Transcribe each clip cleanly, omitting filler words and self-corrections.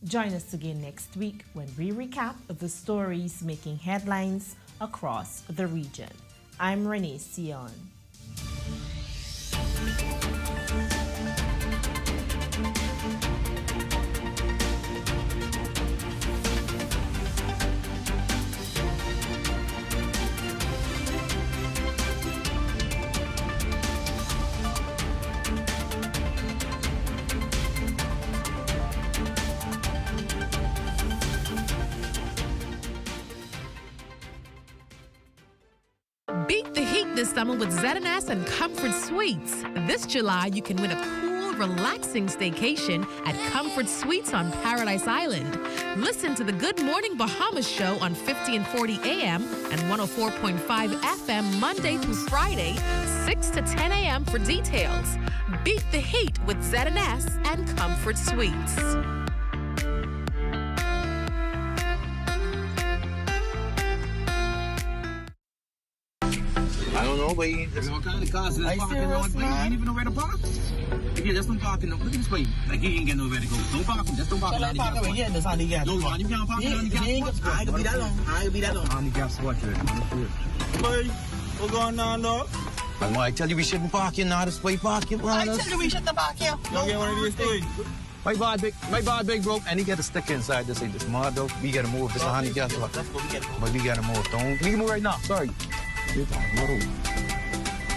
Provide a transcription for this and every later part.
Join us again next week when we recap the stories making headlines across the region. I'm Renee Sion. Beat the heat this summer with ZNS and Comfort Suites. This July, you can win a cool, relaxing staycation at Comfort Suites on Paradise Island. Listen to the Good Morning Bahamas show on 50 and 40 AM and 104.5 FM Monday through Friday, 6 to 10 AM for details. Beat the heat with ZNS and Comfort Suites. I don't know, but what kind of cars is parking on? You ain't even know where to park. Yeah, just don't park in the. Look at this way. Like you ain't get nowhere to go. Don't park. Just don't park. Don't park over here. That's on the gas. No, you can't park on the gas. I ain't gonna be that long. I ain't gonna be that long. On the gas spot, boy, what's going on, dog? I tell you we shouldn't park here now. This way parking, bro. I tell you we shouldn't park here. Don't get one of these things. My bad big broke, and he got a sticker inside. This ain't this mother. We gotta move. This is a honey gas spot. That's what we gotta move. But we gotta move. Don't. We can move right now. Sorry.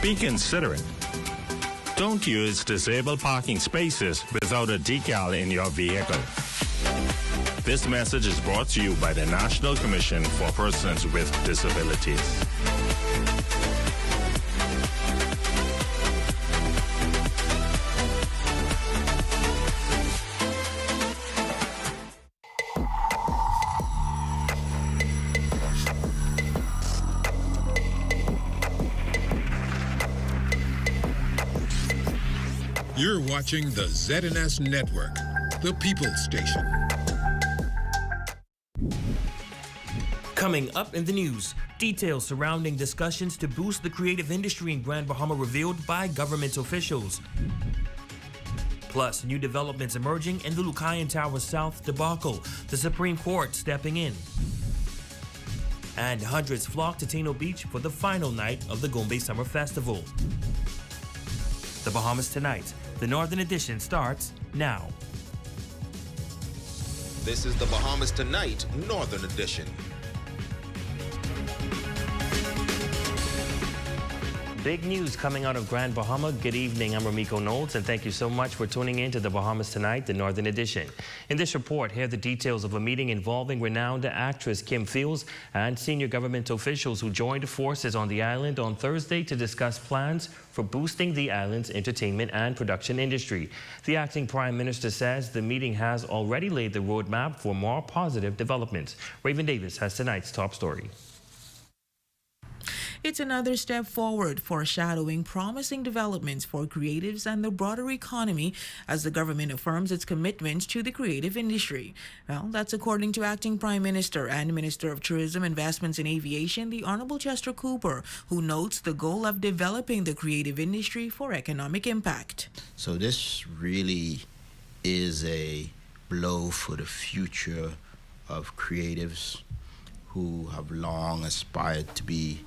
Be considerate. Don't use disabled parking spaces without a decal in your vehicle. This message is brought to you by the National Commission for Persons with Disabilities. You're watching the ZNS Network, the People's Station. Coming up in the news, details surrounding discussions to boost the creative industry in Grand Bahama revealed by government officials. Plus, new developments emerging in the Lucayan Towers South debacle, the Supreme Court stepping in. And hundreds flock to Tino Beach for the final night of the Goombay Summer Festival. The Bahamas Tonight. The Northern Edition starts now. This is the Bahamas Tonight Northern Edition. Big news coming out of Grand Bahama. Good evening, I'm Ramiko Knowles, and thank you so much for tuning in to the Bahamas Tonight, the Northern Edition. In this report, here are the details of a meeting involving renowned actress Kim Fields and senior government officials who joined forces on the island on Thursday to discuss plans for boosting the island's entertainment and production industry. The acting Prime Minister says the meeting has already laid the roadmap for more positive developments. Raven Davis has tonight's top story. It's another step forward, foreshadowing promising developments for creatives and the broader economy as the government affirms its commitment to the creative industry. Well, that's according to Acting Prime Minister and Minister of Tourism, Investments and Aviation, the Honorable Chester Cooper, who notes the goal of developing the creative industry for economic impact. So this really is a blow for the future of creatives who have long aspired to be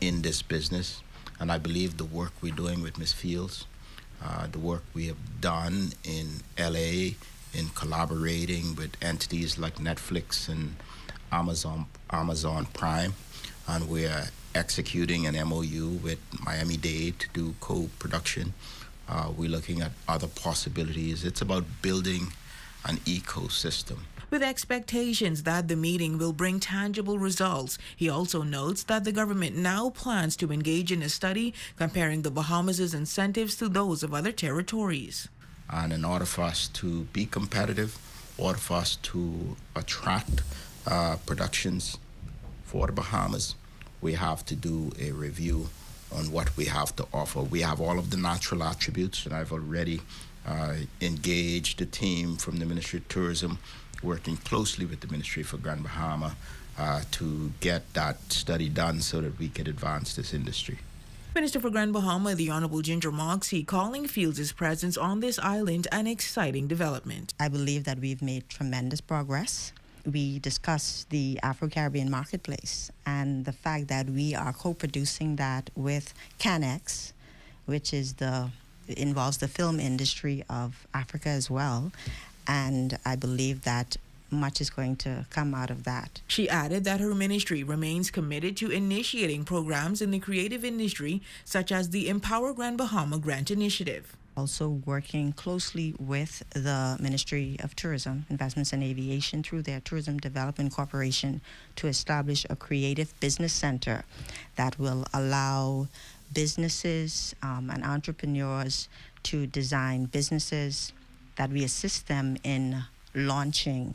in this business, and I believe the work we're doing with Ms. Fields, the work we have done in LA in collaborating with entities like Netflix and Amazon Prime, and we're executing an MOU with Miami-Dade to do co-production. We're looking at other possibilities. It's about building an ecosystem. With expectations that the meeting will bring tangible results, he also notes that the government now plans to engage in a study comparing the Bahamas' incentives to those of other territories. And in order for us to be competitive, in order for us to attract productions for the Bahamas, we have to do a review on what we have to offer. We have all of the natural attributes, and I've already engaged the team from the Ministry of Tourism, working closely with the Ministry for Grand Bahama to get that study done so that we can advance this industry. Minister for Grand Bahama, the Honorable Ginger Moxie, calling Fields' presence on this island an exciting development. I believe that we've made tremendous progress. We discussed the Afro-Caribbean marketplace and the fact that we are co-producing that with CanX, which is involves the film industry of Africa as well. And I believe that much is going to come out of that. She added that her ministry remains committed to initiating programs in the creative industry, such as the Empower Grand Bahama Grant Initiative. Also working closely with the Ministry of Tourism, Investments and Aviation through their Tourism Development Corporation to establish a creative business center that will allow businesses and entrepreneurs to design businesses, that we assist them in launching.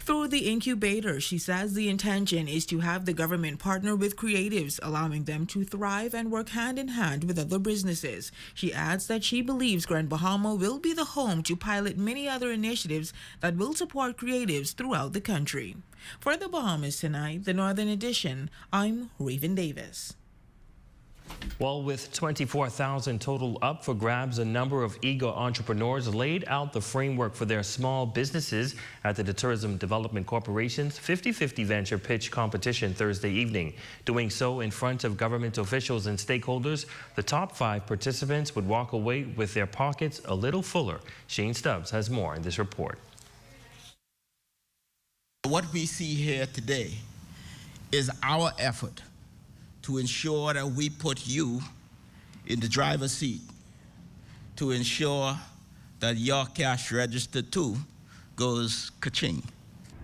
Through the incubator, she says the intention is to have the government partner with creatives, allowing them to thrive and work hand in hand with other businesses. She adds that she believes Grand Bahama will be the home to pilot many other initiatives that will support creatives throughout the country. For the Bahamas Tonight, the Northern Edition, I'm Raven Davis. Well, with 24,000 total up for grabs, a number of eager entrepreneurs laid out the framework for their small businesses at the Tourism Development Corporation's 50-50 venture pitch competition Thursday evening. Doing so in front of government officials and stakeholders, the top 5 participants would walk away with their pockets a little fuller. Shane Stubbs has more in this report. What we see here today is our effort to ensure that we put you in the driver's seat, to ensure that your cash register too goes ka-ching.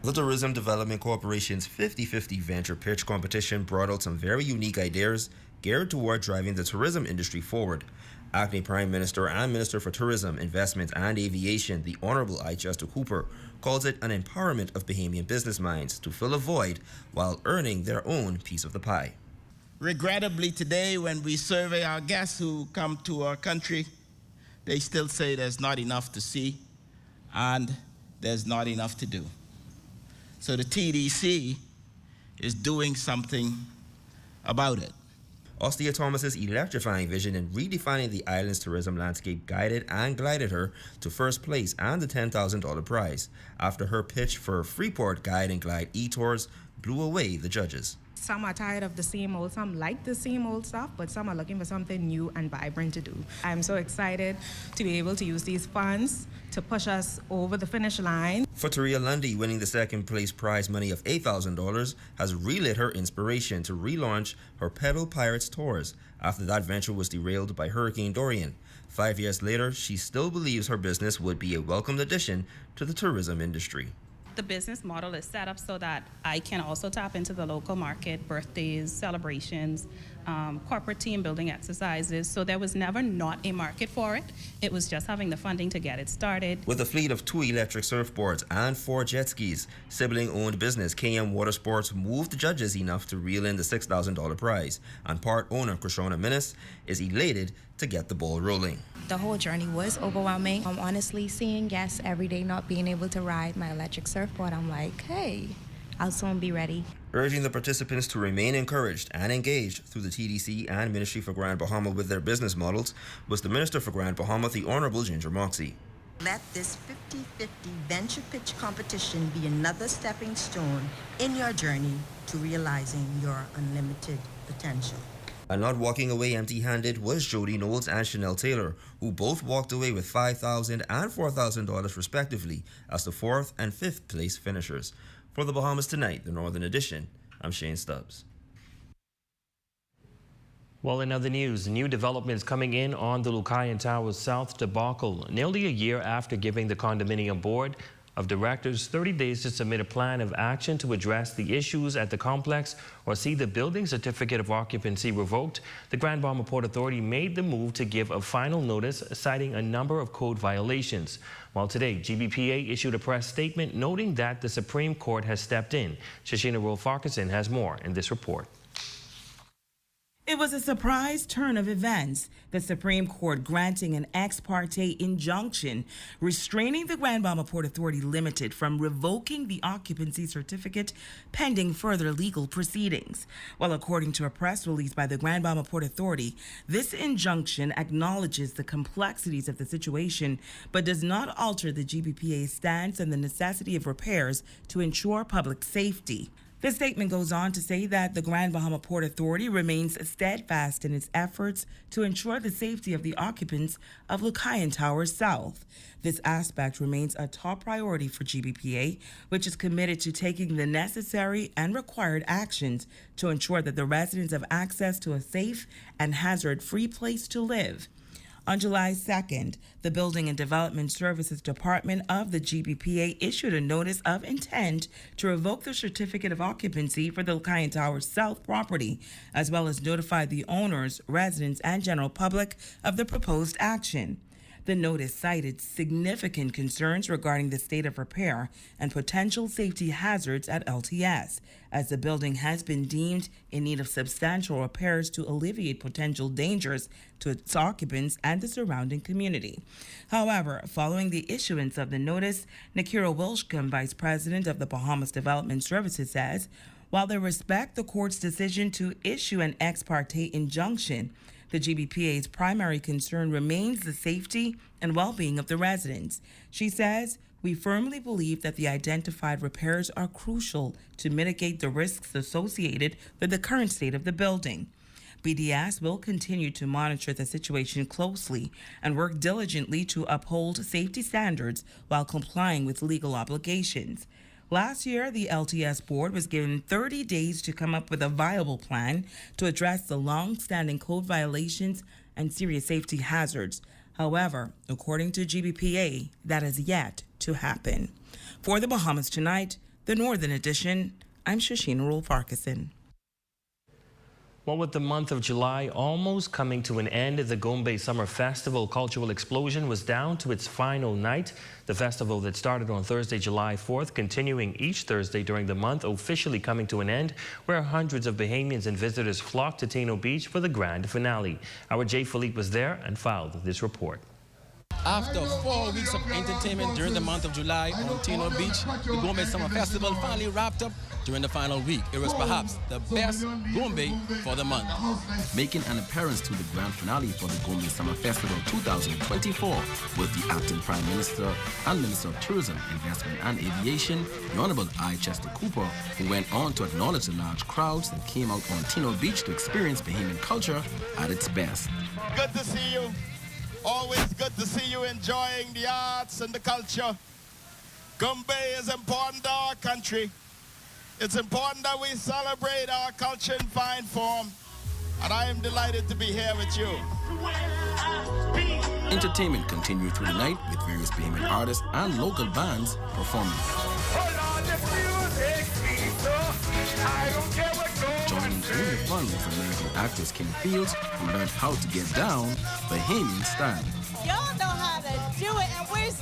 The Tourism Development Corporation's 50-50 venture pitch competition brought out some very unique ideas geared toward driving the tourism industry forward. Acting Prime Minister and Minister for Tourism, Investment and Aviation, the Honorable I. Chester Cooper, calls it an empowerment of Bahamian business minds to fill a void while earning their own piece of the pie. Regrettably today, when we survey our guests who come to our country, they still say there's not enough to see and there's not enough to do. So the TDC is doing something about it. Ostia Thomas's electrifying vision in redefining the island's tourism landscape guided and glided her to first place and the $10,000 prize after her pitch for Freeport Guide and Glide e-tours blew away the judges. Some are tired of the same old, some like the same old stuff, but some are looking for something new and vibrant to do. I'm so excited to be able to use these funds to push us over the finish line. For Taria Lundy, winning the second place prize money of $8,000 has relit her inspiration to relaunch her Pedal Pirates tours after that venture was derailed by Hurricane Dorian. 5 years later, she still believes her business would be a welcomed addition to the tourism industry. The business model is set up so that I can also tap into the local market, birthdays, celebrations, corporate team building exercises. So there was never not a market for it. It was just having the funding to get it started. With a fleet of 2 electric surfboards and 4 jet skis, sibling-owned business KM Watersports moved the judges enough to reel in the $6,000 prize. And part owner Krishona Minnis is elated to get the ball rolling. The whole journey was overwhelming. I'm honestly seeing guests every day not being able to ride my electric surfboard. I'm like, hey, I'll soon be ready. Urging the participants to remain encouraged and engaged through the TDC and Ministry for Grand Bahama with their business models was the Minister for Grand Bahama, the Honorable Ginger Moxie. Let this 50-50 venture pitch competition be another stepping stone in your journey to realizing your unlimited potential. And not walking away empty-handed was Jody Knowles and Chanel Taylor, who both walked away with $5,000 and $4,000 respectively as the 4th and 5th place finishers. For the Bahamas Tonight, the Northern Edition, I'm Shane Stubbs. Well, in other news, new developments coming in on the Lucayan Towers South debacle. Nearly a year after giving the condominium board of directors 30 days to submit a plan of action to address the issues at the complex or see the building certificate of occupancy revoked, the Grand Bahama Port Authority made the move to give a final notice citing a number of code violations. While today, GBPA issued a press statement noting that the Supreme Court has stepped in. Shashina Roll-Farquharson has more in this report. It was a surprise turn of events, the Supreme Court granting an ex parte injunction restraining the Grand Bahama Port Authority Limited from revoking the occupancy certificate pending further legal proceedings. Well, according to a press release by the Grand Bahama Port Authority, this injunction acknowledges the complexities of the situation but does not alter the GBPA's stance on the necessity of repairs to ensure public safety. The statement goes on to say that the Grand Bahama Port Authority remains steadfast in its efforts to ensure the safety of the occupants of Lucayan Towers South. This aspect remains a top priority for GBPA, which is committed to taking the necessary and required actions to ensure that the residents have access to a safe and hazard-free place to live. On July 2nd, the Building and Development Services Department of the GBPA issued a notice of intent to revoke the certificate of occupancy for the Lucayan Towers South property, as well as notify the owners, residents, and general public of the proposed action. The notice cited significant concerns regarding the state of repair and potential safety hazards at LTS, as the building has been deemed in need of substantial repairs to alleviate potential dangers to its occupants and the surrounding community. However, following the issuance of the notice, Nakira Wilshcombe, Vice President of the Bahamas Development Services, says, while they respect the court's decision to issue an ex parte injunction, the GBPA's primary concern remains the safety and well-being of the residents. She says, we firmly believe that the identified repairs are crucial to mitigate the risks associated with the current state of the building. BDS will continue to monitor the situation closely and work diligently to uphold safety standards while complying with legal obligations. Last year, the LTS board was given 30 days to come up with a viable plan to address the long-standing code violations and serious safety hazards. However, according to GBPA, that is yet to happen. For the Bahamas Tonight, the Northern Edition, I'm Shoshana Rule-Parkinson. Well, with the month of July almost coming to an end, the Goombay Summer Festival Cultural Explosion was down to its final night. The festival that started on Thursday, July 4th, continuing each Thursday during the month, officially coming to an end, where hundreds of Bahamians and visitors flocked to Tino Beach for the grand finale. Our Jay Philippe was there and filed this report. After 4 weeks of entertainment during the month of July on Tino Beach, the Goombay Summer Festival finally wrapped up during the final week. It was perhaps the best Goombay for the month. Making an appearance to the grand finale for the Goombay Summer Festival 2024 was the acting Prime Minister and Minister of Tourism, Investment and Aviation, the Honorable I. Chester Cooper, who went on to acknowledge the large crowds that came out on Tino Beach to experience Bahamian culture at its best. Good to see you. Always good to see you enjoying the arts and the culture. Goombay is important to our country. It's important that we celebrate our culture in fine form. And I am delighted to be here with you. Entertainment continued through the night with various Bahamian artists and local bands performing. Joining in the fun with American actress Kim Fields, who learned how to get down Bahamian style. Y'all know how to do it, and where's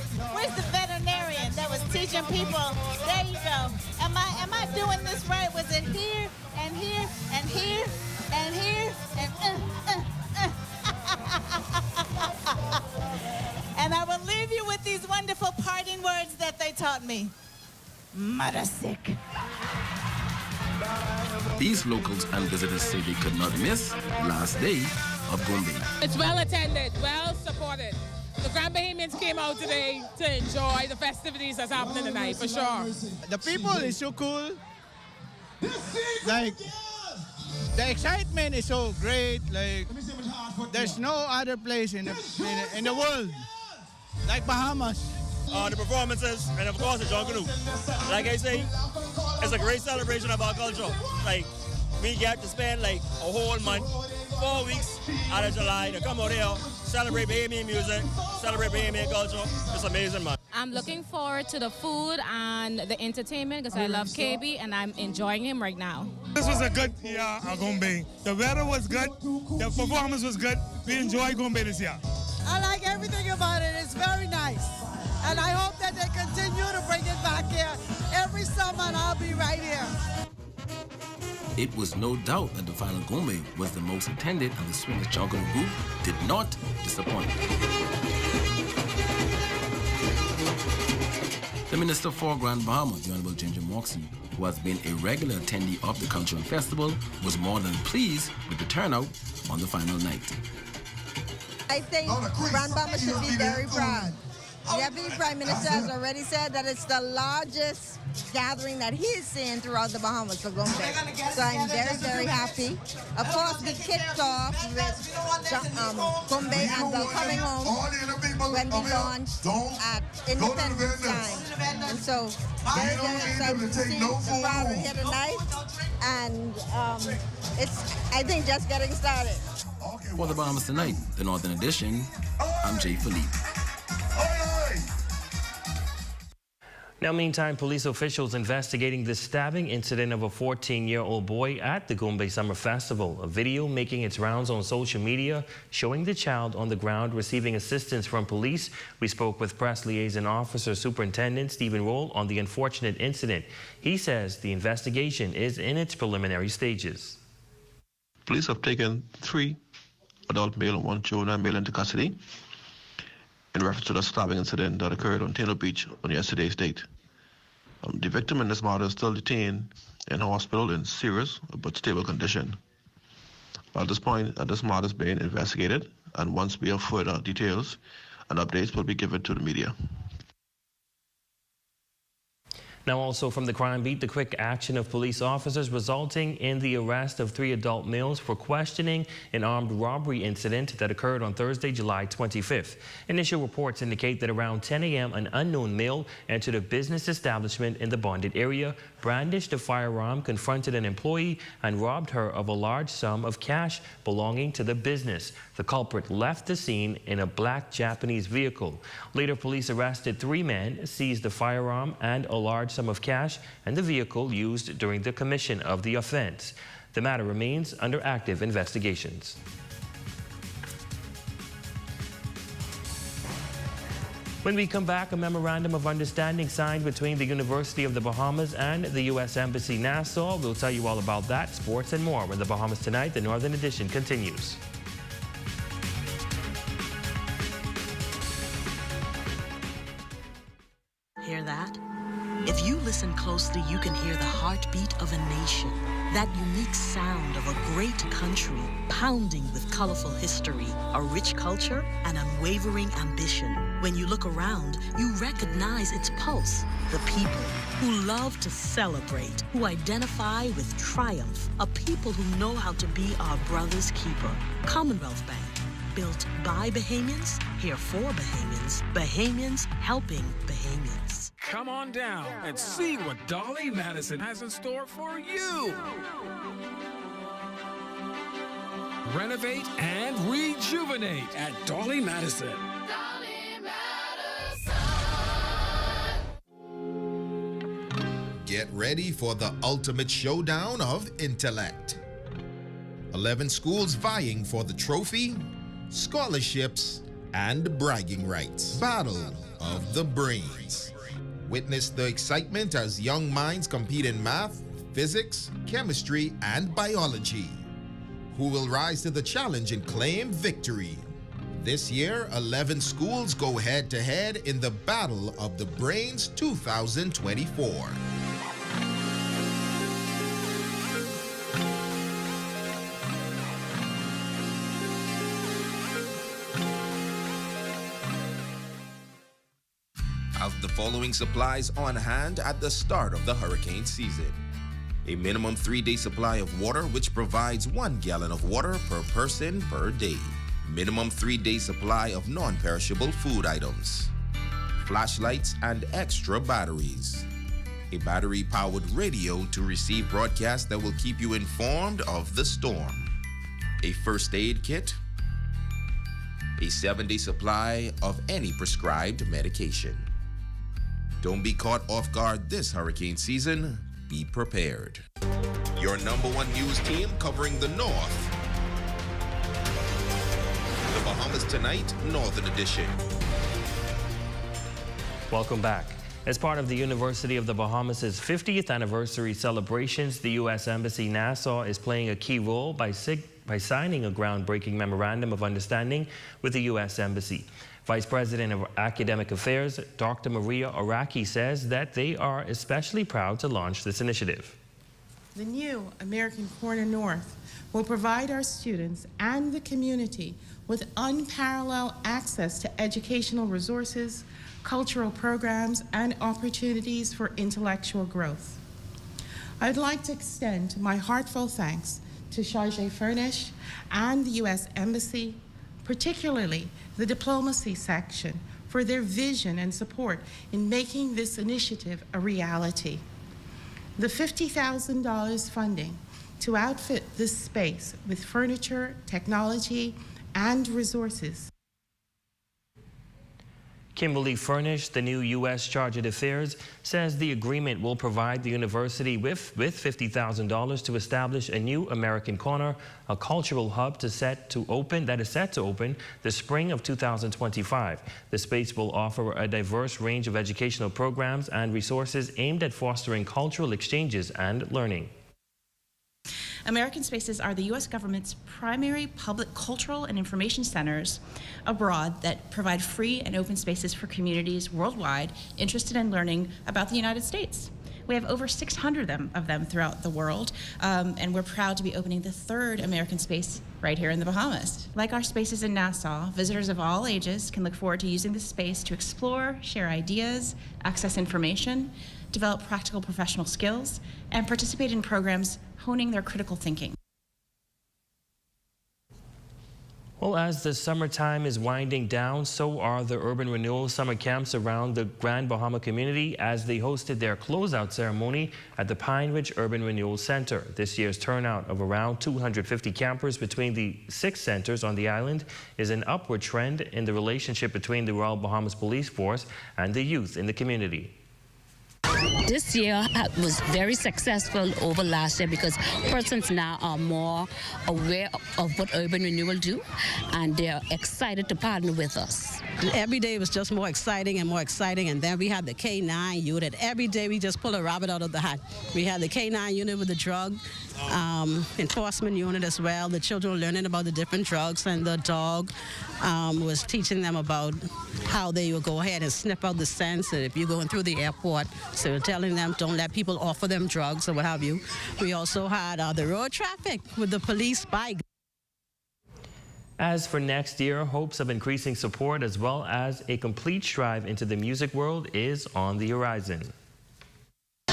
the veterinarian that was teaching people? There you go. Am I doing this right? Was it here and here and here and here and And I will leave you with these wonderful parting words that they taught me. Mother sick. These locals and visitors say they could not miss the last day of Goombay. It's well attended, well supported. The Grand Bahamians came out today to enjoy the festivities that's happening tonight, for sure. The people is so cool. Like, the excitement is so great. Like, there's no other place in the world like Bahamas. The performances, and of course the John Canoe. Like I say, it's a great celebration of our culture. Like, we get to spend like a whole month, 4 weeks out of July to come out here, celebrate Bahamian music, celebrate Bahamian culture. It's amazing, man. I'm looking forward to the food and the entertainment because I love KB and I'm enjoying him right now. This was a good year at Goombay. The weather was good, the performance was good. We enjoyed Goombay this year. I like everything about it. It's very nice. And I hope that they continue to bring it back here every summer, and I'll be right here. it was no doubt that the final Goombay was the most attended, and the swingers Jungle Group did not disappoint. The Minister for Grand Bahamas, the Honorable Ginger Moxie, who has been a regular attendee of the cultural festival, was more than pleased with the turnout on the final night. I think Grand Bahamas should be very proud. The Deputy Prime Minister has already said that it's the largest gathering that he's seen throughout the Bahamas for Goombay. So I'm very, very happy. Of course, we kicked off with Goombay and the Coming Home when we launched at Independence Time. And so very, very excited to see you all here tonight. And it's, I think, just getting started. For the Bahamas Tonight, the Northern Edition, I'm Jay Philippe. Now, meantime, police officials investigating the stabbing incident of a 14-year-old boy at the Goombay Summer Festival. A video making its rounds on social media showing the child on the ground receiving assistance from police. We spoke with Press Liaison Officer Superintendent Stephen Roll on the unfortunate incident. He says the investigation is in its preliminary stages. Police have taken 3 adult male and 1 juvenile male into custody in reference to the stabbing incident that occurred on Tino Beach on yesterday's date. The victim and his mother are still detained in hospital in serious but stable condition. At this point, this matter is being investigated, and once we have further details and updates will be given to the media. Now, also from the crime beat, the quick action of police officers resulting in the arrest of 3 adult males for questioning an armed robbery incident that occurred on Thursday, July 25th. Initial reports indicate that around 10 a.m., an unknown male entered a business establishment in the bonded area, brandished a firearm, confronted an employee, and robbed her of a large sum of cash belonging to the business. The culprit left the scene in a black Japanese vehicle. Later, police arrested 3 men, seized the firearm and a large sum of cash and the vehicle used during the commission of the offense. The matter remains under active investigations. When we come back, a memorandum of understanding signed between the University of the Bahamas and the U.S. Embassy Nassau. We'll tell you all about that, sports and more when the Bahamas Tonight, the Northern Edition, continues. Hear that? If you listen closely, you can hear the heartbeat of a nation. That unique sound of a great country, pounding with colorful history, a rich culture, and unwavering ambition. When you look around, you recognize its pulse. The people who love to celebrate, who identify with triumph, a people who know how to be our brother's keeper. Commonwealth Bank, built by Bahamians, here for Bahamians, Bahamians helping Bahamians. Come on down and see what Dolly Madison has in store for you. Renovate and rejuvenate at Dolly Madison. Get ready for the ultimate showdown of intellect. 11 schools vying for the trophy, scholarships, and bragging rights. Battle of the Brains. Witness the excitement as young minds compete in math, physics, chemistry, and biology. Who will rise to the challenge and claim victory? This year, 11 schools go head-to-head in the Battle of the Brains 2024. Have the following supplies on hand at the start of the hurricane season. A minimum 3-day supply of water, which provides 1 gallon of water per person per day. Minimum 3-day supply of non-perishable food items. Flashlights and extra batteries. A battery-powered radio to receive broadcasts that will keep you informed of the storm. A first aid kit. A 7-day supply of any prescribed medication. Don't be caught off guard this hurricane season. Be prepared. Your #1 news team covering the North. The Bahamas Tonight, Northern Edition. Welcome back. As part of the University of the Bahamas' 50th anniversary celebrations, the U.S. Embassy Nassau is playing a key role by signing a groundbreaking memorandum of understanding with the U.S. Embassy. Vice President of Academic Affairs, Dr. Maria Araki, says that they are especially proud to launch this initiative. The new American Corner North will provide our students and the community with unparalleled access to educational resources, cultural programs, and opportunities for intellectual growth. I'd like to extend my heartfelt thanks to Chargé Furnish and the U.S. Embassy, particularly the diplomacy section, for their vision and support in making this initiative a reality. The $50,000 funding to outfit this space with furniture, technology, and resources. Kimberly Furnish, the new U.S. Chargé d'Affaires, says the agreement will provide the university with $50,000 to establish a new American Corner, a cultural hub that is set to open the spring of 2025. The space will offer a diverse range of educational programs and resources aimed at fostering cultural exchanges and learning. American Spaces are the U.S. government's primary public cultural and information centers abroad that provide free and open spaces for communities worldwide interested in learning about the United States. We have over 600 of them throughout the world, and we're proud to be opening the 3rd American Space right here in the Bahamas. Like our spaces in Nassau, visitors of all ages can look forward to using this space to explore, share ideas, access information, develop practical professional skills, and participate in programs honing their critical thinking. Well, as the summertime is winding down, so are the urban renewal summer camps around the Grand Bahama community as they hosted their closeout ceremony at the Pine Ridge Urban Renewal Center. This year's turnout of around 250 campers between the 6 centers on the island is an upward trend in the relationship between the Royal Bahamas Police Force and the youth in the community. This year was very successful over last year because persons now are more aware of what urban renewal do, and they're excited to partner with us. Every day was just more exciting, and then we had the K9 unit. Every day we just pull a rabbit out of the hat. We had the K9 unit with the drug enforcement unit as well. The children were learning about the different drugs, and the dog was teaching them about how they would go ahead and sniff out the scents if you're going through the airport. So we're telling them don't let people offer them drugs or what have you. We also had the road traffic with the police bike. As for next year, hopes of increasing support as well as a complete strive into the music world is on the horizon.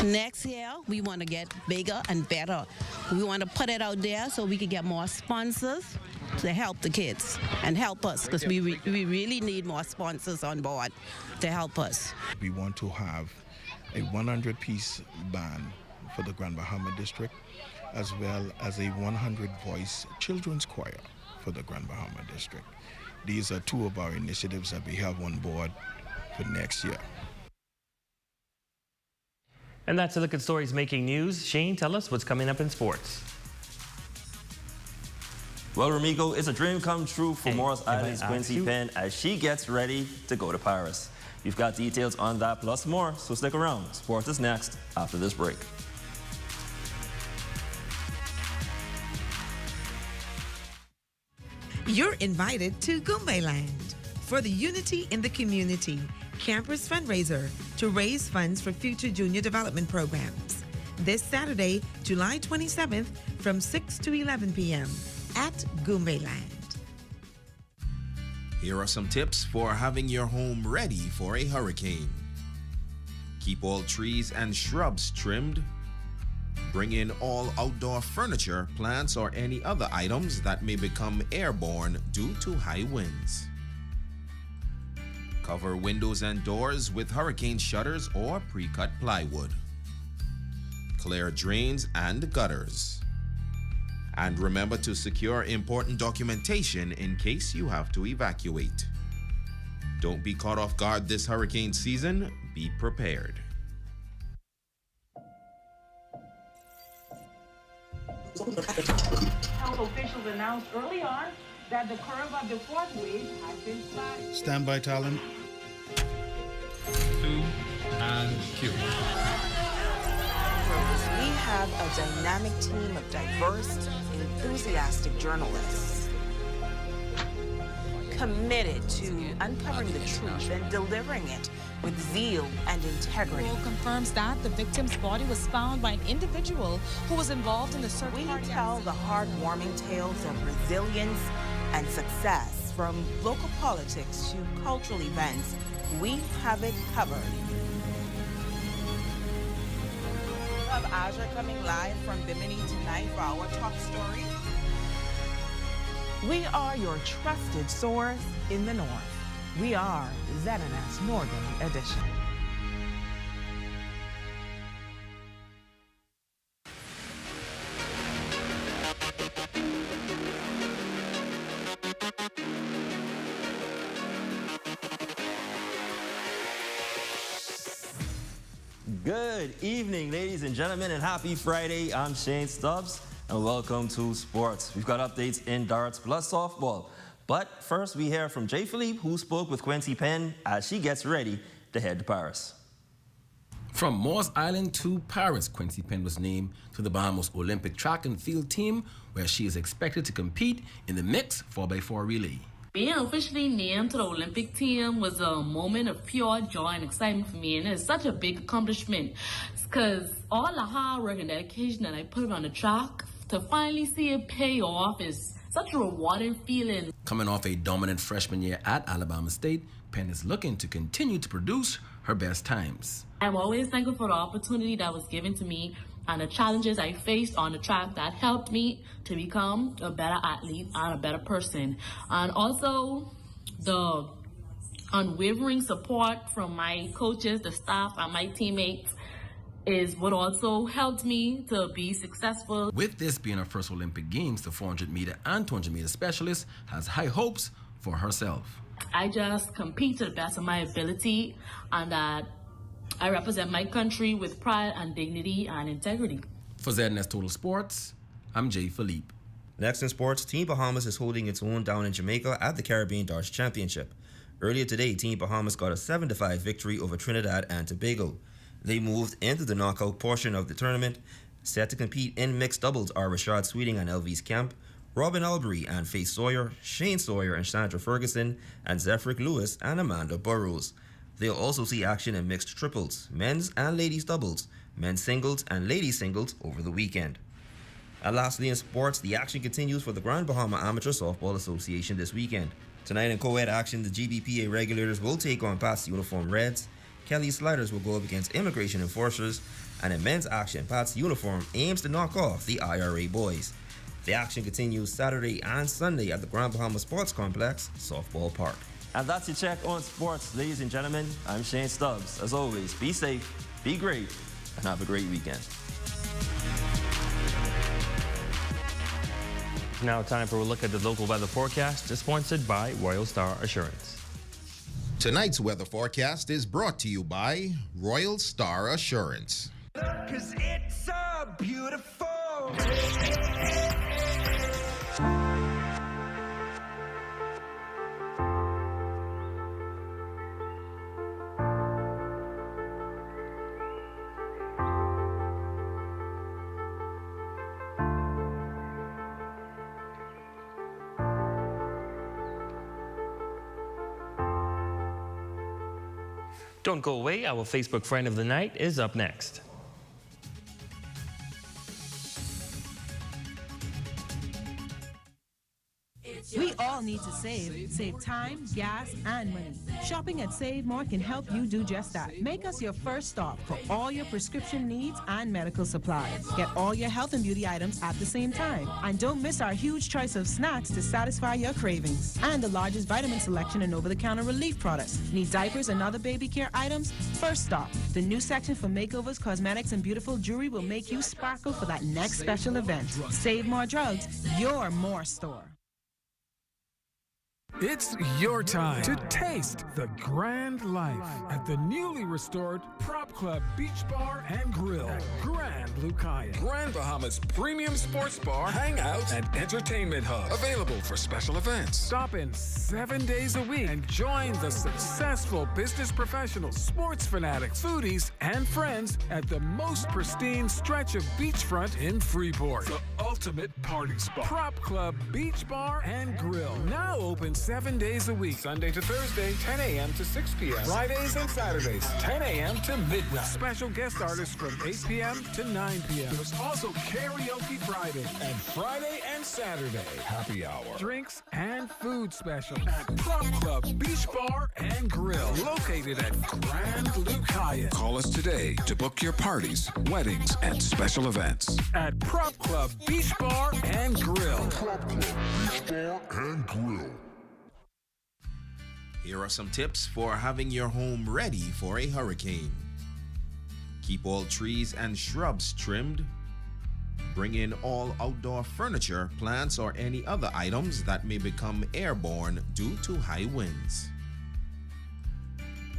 Next year, we want to get bigger and better. We want to put it out there so we can get more sponsors to help the kids and help us, because we really need more sponsors on board to help us. We want to have a 100-piece band for the Grand Bahama District, as well as a 100-voice children's choir for the Grand Bahama District. These are 2 of our initiatives that we have on board for next year. And that's a look at stories making news. Shane, tell us what's coming up in sports. Well, Ramiko, it's a dream come true for Morris Island's Quincy Penn as she gets ready to go to Paris. You've got details on that plus more, so stick around. Sports is next after this break. You're invited to Goombay Land for the Unity in the Community Campers Fundraiser to raise funds for future junior development programs. This Saturday, July 27th from 6 to 11 p.m. at Goombay Land. Here are some tips for having your home ready for a hurricane. Keep all trees and shrubs trimmed. Bring in all outdoor furniture, plants, or any other items that may become airborne due to high winds. Cover windows and doors with hurricane shutters or pre-cut plywood. Clear drains and gutters. And remember to secure important documentation in case you have to evacuate. Don't be caught off guard this hurricane season. Be prepared. Health officials announced early on that the curve of the 4th wave has been flat. Standby talent. 2 and Cute. We have a dynamic team of diverse, enthusiastic journalists committed to uncovering the truth and delivering it with zeal and integrity. Confirms that the victim's body was found by an individual who was involved in the search. We tell the heartwarming tales of resilience and success, from local politics to cultural events. We have it covered. We have Aja coming live from Bimini tonight for our top story. We are your trusted source in the North. We are ZNS Northern Edition. Good evening, ladies and gentlemen, and happy Friday. I'm Shane Stubbs, and welcome to Sports. We've got updates in darts plus softball. But first, we hear from Jay Philippe, who spoke with Quincy Penn as she gets ready to head to Paris. From Morris Island to Paris, Quincy Penn was named to the Bahamas Olympic track and field team, where she is expected to compete in the mixed 4x4 relay. Being officially named to the Olympic team was a moment of pure joy and excitement for me, and it's such a big accomplishment because all the hard work and dedication that I put on the track, to finally see it pay off is such a rewarding feeling. Coming off a dominant freshman year at Alabama State, Penn is looking to continue to produce her best times. I'm always thankful for the opportunity that was given to me and the challenges I faced on the track that helped me to become a better athlete and a better person. And also the unwavering support from my coaches, the staff, and my teammates is what also helped me to be successful. With this being her first Olympic Games, the 400-meter and 200-meter specialist has high hopes for herself. I just compete to the best of my ability, and that I represent my country with pride and dignity and integrity. For ZNS Total Sports, I'm Jay Philippe. Next in sports, Team Bahamas is holding its own down in Jamaica at the Caribbean Darts Championship. Earlier today, Team Bahamas got a 7-5 victory over Trinidad and Tobago. They moved into the knockout portion of the tournament. Set to compete in mixed doubles are Rashad Sweeting and Elvis Camp, Robin Albury and Faith Sawyer, Shane Sawyer and Sandra Ferguson, and Zephyric Lewis and Amanda Burrows. They'll also see action in mixed triples, men's and ladies doubles, men's singles and ladies singles over the weekend. And lastly in sports, the action continues for the Grand Bahama Amateur Softball Association this weekend. Tonight in co-ed action, the GBPA regulators will take on Pat's Uniform Reds, Kelly Sliders will go up against Immigration Enforcers, and in men's action, Pat's Uniform aims to knock off the IRA boys. The action continues Saturday and Sunday at the Grand Bahama Sports Complex, Softball Park. And that's your check on sports, ladies and gentlemen. I'm Shane Stubbs. As always, be safe, be great, and have a great weekend. Now time for a look at the local weather forecast, sponsored by Royal Star Assurance. Tonight's weather forecast is brought to you by Royal Star Assurance. 'Cause it's so beautiful. Don't go away. Our Facebook friend of the night is up next. We all need to save. Save time, gas, and money. Shopping at Save More can help you do just that. Make us your first stop for all your prescription needs and medical supplies. Get all your health and beauty items at the same time. And don't miss our huge choice of snacks to satisfy your cravings. And the largest vitamin selection and over-the-counter relief products. Need diapers and other baby care items? First stop. The new section for makeovers, cosmetics, and beautiful jewelry will make you sparkle for that next special event. Save More Drugs, your more store. It's your time to taste the grand life at the newly restored Prop Club Beach Bar and Grill at Grand Lucayan, Grand Bahamas premium sports bar, hangout, and entertainment hub. Available for special events. Stop in 7 days a week and join the successful business professionals, sports fanatics, foodies, and friends at the most pristine stretch of beachfront in Freeport. The ultimate party spot. Prop Club Beach Bar and Grill. Now open 7 days a week. Sunday to Thursday, 10 a.m. to 6 p.m. Fridays and Saturdays, 10 a.m. to midnight. Special guest artists from 8 p.m. to 9 p.m. There's also Karaoke Friday and Friday and Saturday happy hour. Drinks and food specials at Prop Club Beach Bar and Grill. Located at Grand Lucayan. Call us today to book your parties, weddings, and special events. At Prop Club Beach Bar and Grill. Prop Club Beach Bar and Grill. Here are some tips for having your home ready for a hurricane. Keep all trees and shrubs trimmed. Bring in all outdoor furniture, plants, or any other items that may become airborne due to high winds.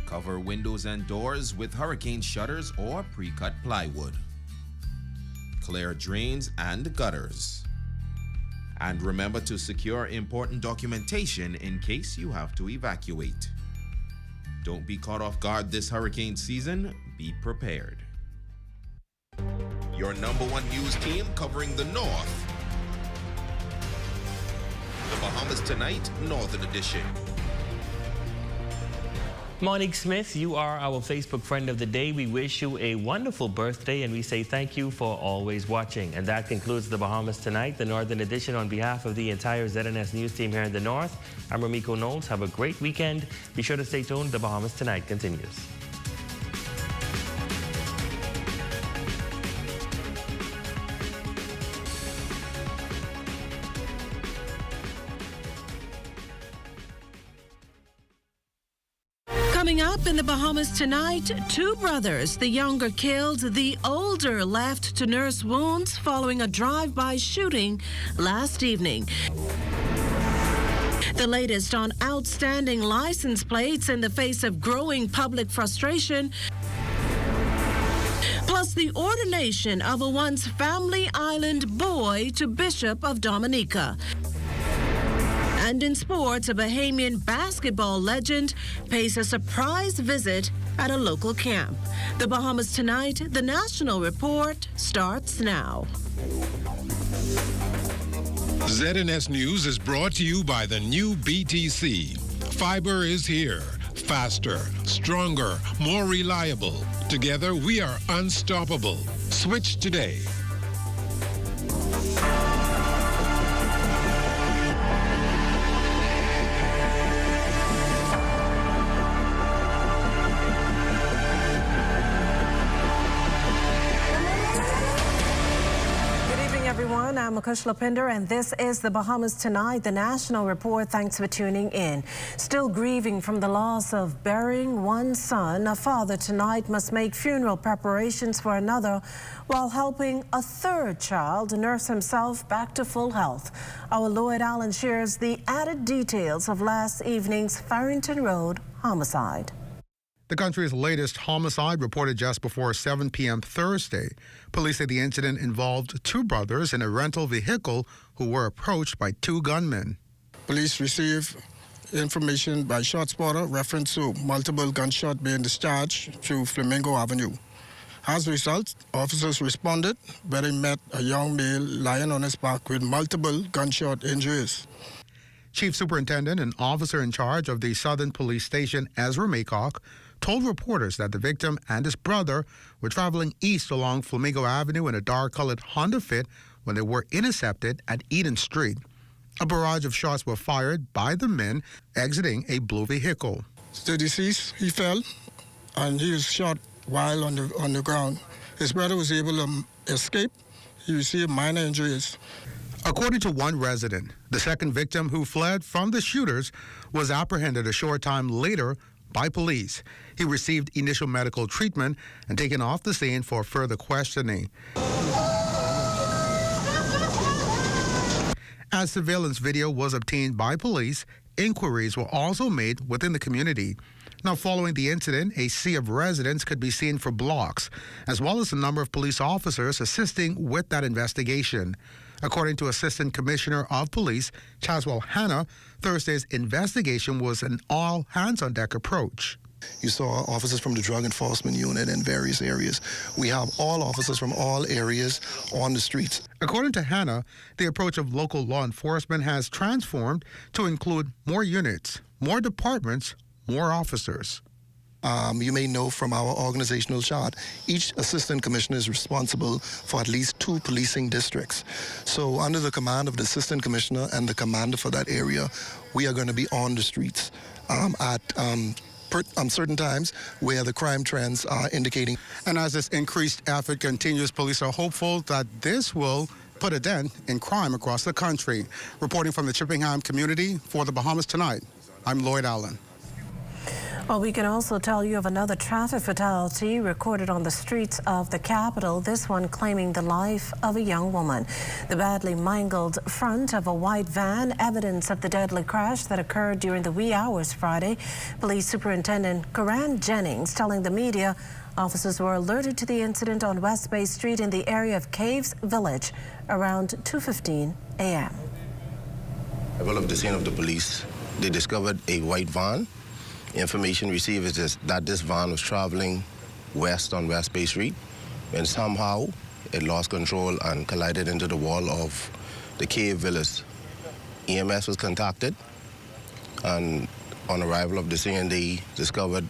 Cover windows and doors with hurricane shutters or pre-cut plywood. Clear drains and gutters. And remember to secure important documentation in case you have to evacuate. Don't be caught off guard this hurricane season. Be prepared. Your #1 news team covering the North. The Bahamas Tonight, Northern Edition. Monique Smith, you are our Facebook friend of the day. We wish you a wonderful birthday and we say thank you for always watching. And that concludes the Bahamas Tonight, the Northern Edition. On behalf of the entire ZNS News team here in the North, I'm Ramiko Knowles. Have a great weekend. Be sure to stay tuned. The Bahamas Tonight continues. Coming up in the Bahamas tonight, 2 brothers. The younger killed, the older left to nurse wounds following a drive-by shooting last evening. The latest on outstanding license plates in the face of growing public frustration. Plus the ordination of a once family island boy to Bishop of Dominica. And in sports, a Bahamian basketball legend pays a surprise visit at a local camp. The Bahamas Tonight, the National Report starts now. ZNS News is brought to you by the new BTC. Fiber is here. Faster, stronger, more reliable. Together, we are unstoppable. Switch today. I'm Akush Lapinder, and this is the Bahamas Tonight, the National Report. Thanks for tuning in. Still grieving from the loss of burying one son, a father tonight must make funeral preparations for another while helping a third child nurse himself back to full health. Our Lloyd Allen shares the added details of last evening's Farington Road homicide. The country's latest homicide reported just before 7 p.m. Thursday. Police say the incident involved 2 brothers in a rental vehicle who were approached by 2 gunmen. Police received information by ShotSpotter reference to multiple gunshots being discharged through Flamingo Avenue. As a result, officers responded, where they met a young male lying on his back with multiple gunshot injuries. Chief Superintendent and officer in charge of the Southern Police Station, Ezra Maycock, told reporters that the victim and his brother were traveling east along Flamingo Avenue in a dark-colored Honda Fit when they were intercepted at Eden Street. A barrage of shots were fired by the men exiting a blue vehicle. The deceased, he fell, and he was shot while on the ground. His brother was able to escape. He received minor injuries. According to one resident, the second victim who fled from the shooters was apprehended a short time later by police. He received initial medical treatment and taken off the scene for further questioning. As surveillance video was obtained by police, inquiries were also made within the community. Now, following the incident, a sea of residents could be seen for blocks, as well as a number of police officers assisting with that investigation. According to Assistant Commissioner of Police Chaswell Hanna, Thursday's investigation was an all-hands-on-deck approach. You saw officers from the Drug Enforcement Unit in various areas. We have all officers from all areas on the streets. According to Hanna, the approach of local law enforcement has transformed to include more units, more departments, more officers. You may know from our organizational chart, each assistant commissioner is responsible for at least 2 policing districts. So under the command of the assistant commissioner and the commander for that area, we are going to be on the streets at certain times where the crime trends are indicating. And as this increased effort continues, police are hopeful that this will put a dent in crime across the country. Reporting from the Chippingham community for the Bahamas Tonight, I'm Lloyd Allen. Well, we can also tell you of another traffic fatality recorded on the streets of the capital, this one claiming the life of a young woman. The badly mangled front of a white van, evidence of the deadly crash that occurred during the wee hours Friday. Police Superintendent Karan Jennings telling the media officers were alerted to the incident on West Bay Street in the area of Caves Village around 2:15 a.m. Arrival of the scene of the police, they discovered a white van. Information received is that this van was traveling west on West Bay Street, and somehow it lost control and collided into the wall of the Cave Villas. EMS was contacted, and on arrival of the scene, they discovered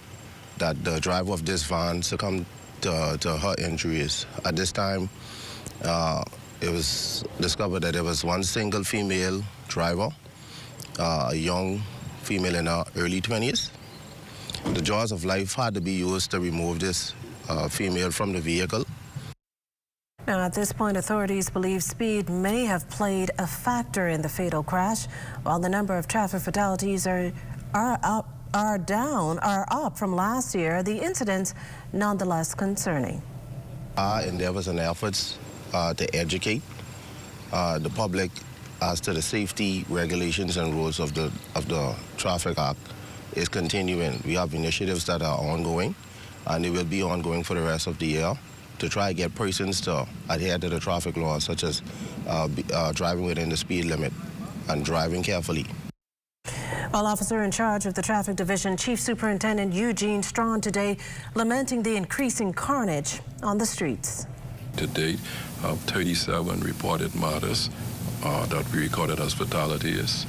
that the driver of this van succumbed to her injuries. At this time, it was discovered that there was one single female driver, a young female in her early 20s. The jaws of life had to be used to remove this female from the vehicle. Now, at this point, authorities believe speed may have played a factor in the fatal crash. While the number of traffic fatalities are up from last year, the incidents nonetheless concerning. Endeavors and efforts to educate the public as to the safety regulations and rules of the Traffic Act is continuing. We have initiatives that are ongoing, and they will be ongoing for the rest of the year to try to get persons to adhere to the traffic laws, such as driving within the speed limit and driving carefully. While officer in charge of the Traffic Division, Chief Superintendent Eugene Strawn today lamenting the increasing carnage on the streets. To date, 37 reported murders that we recorded as fatalities,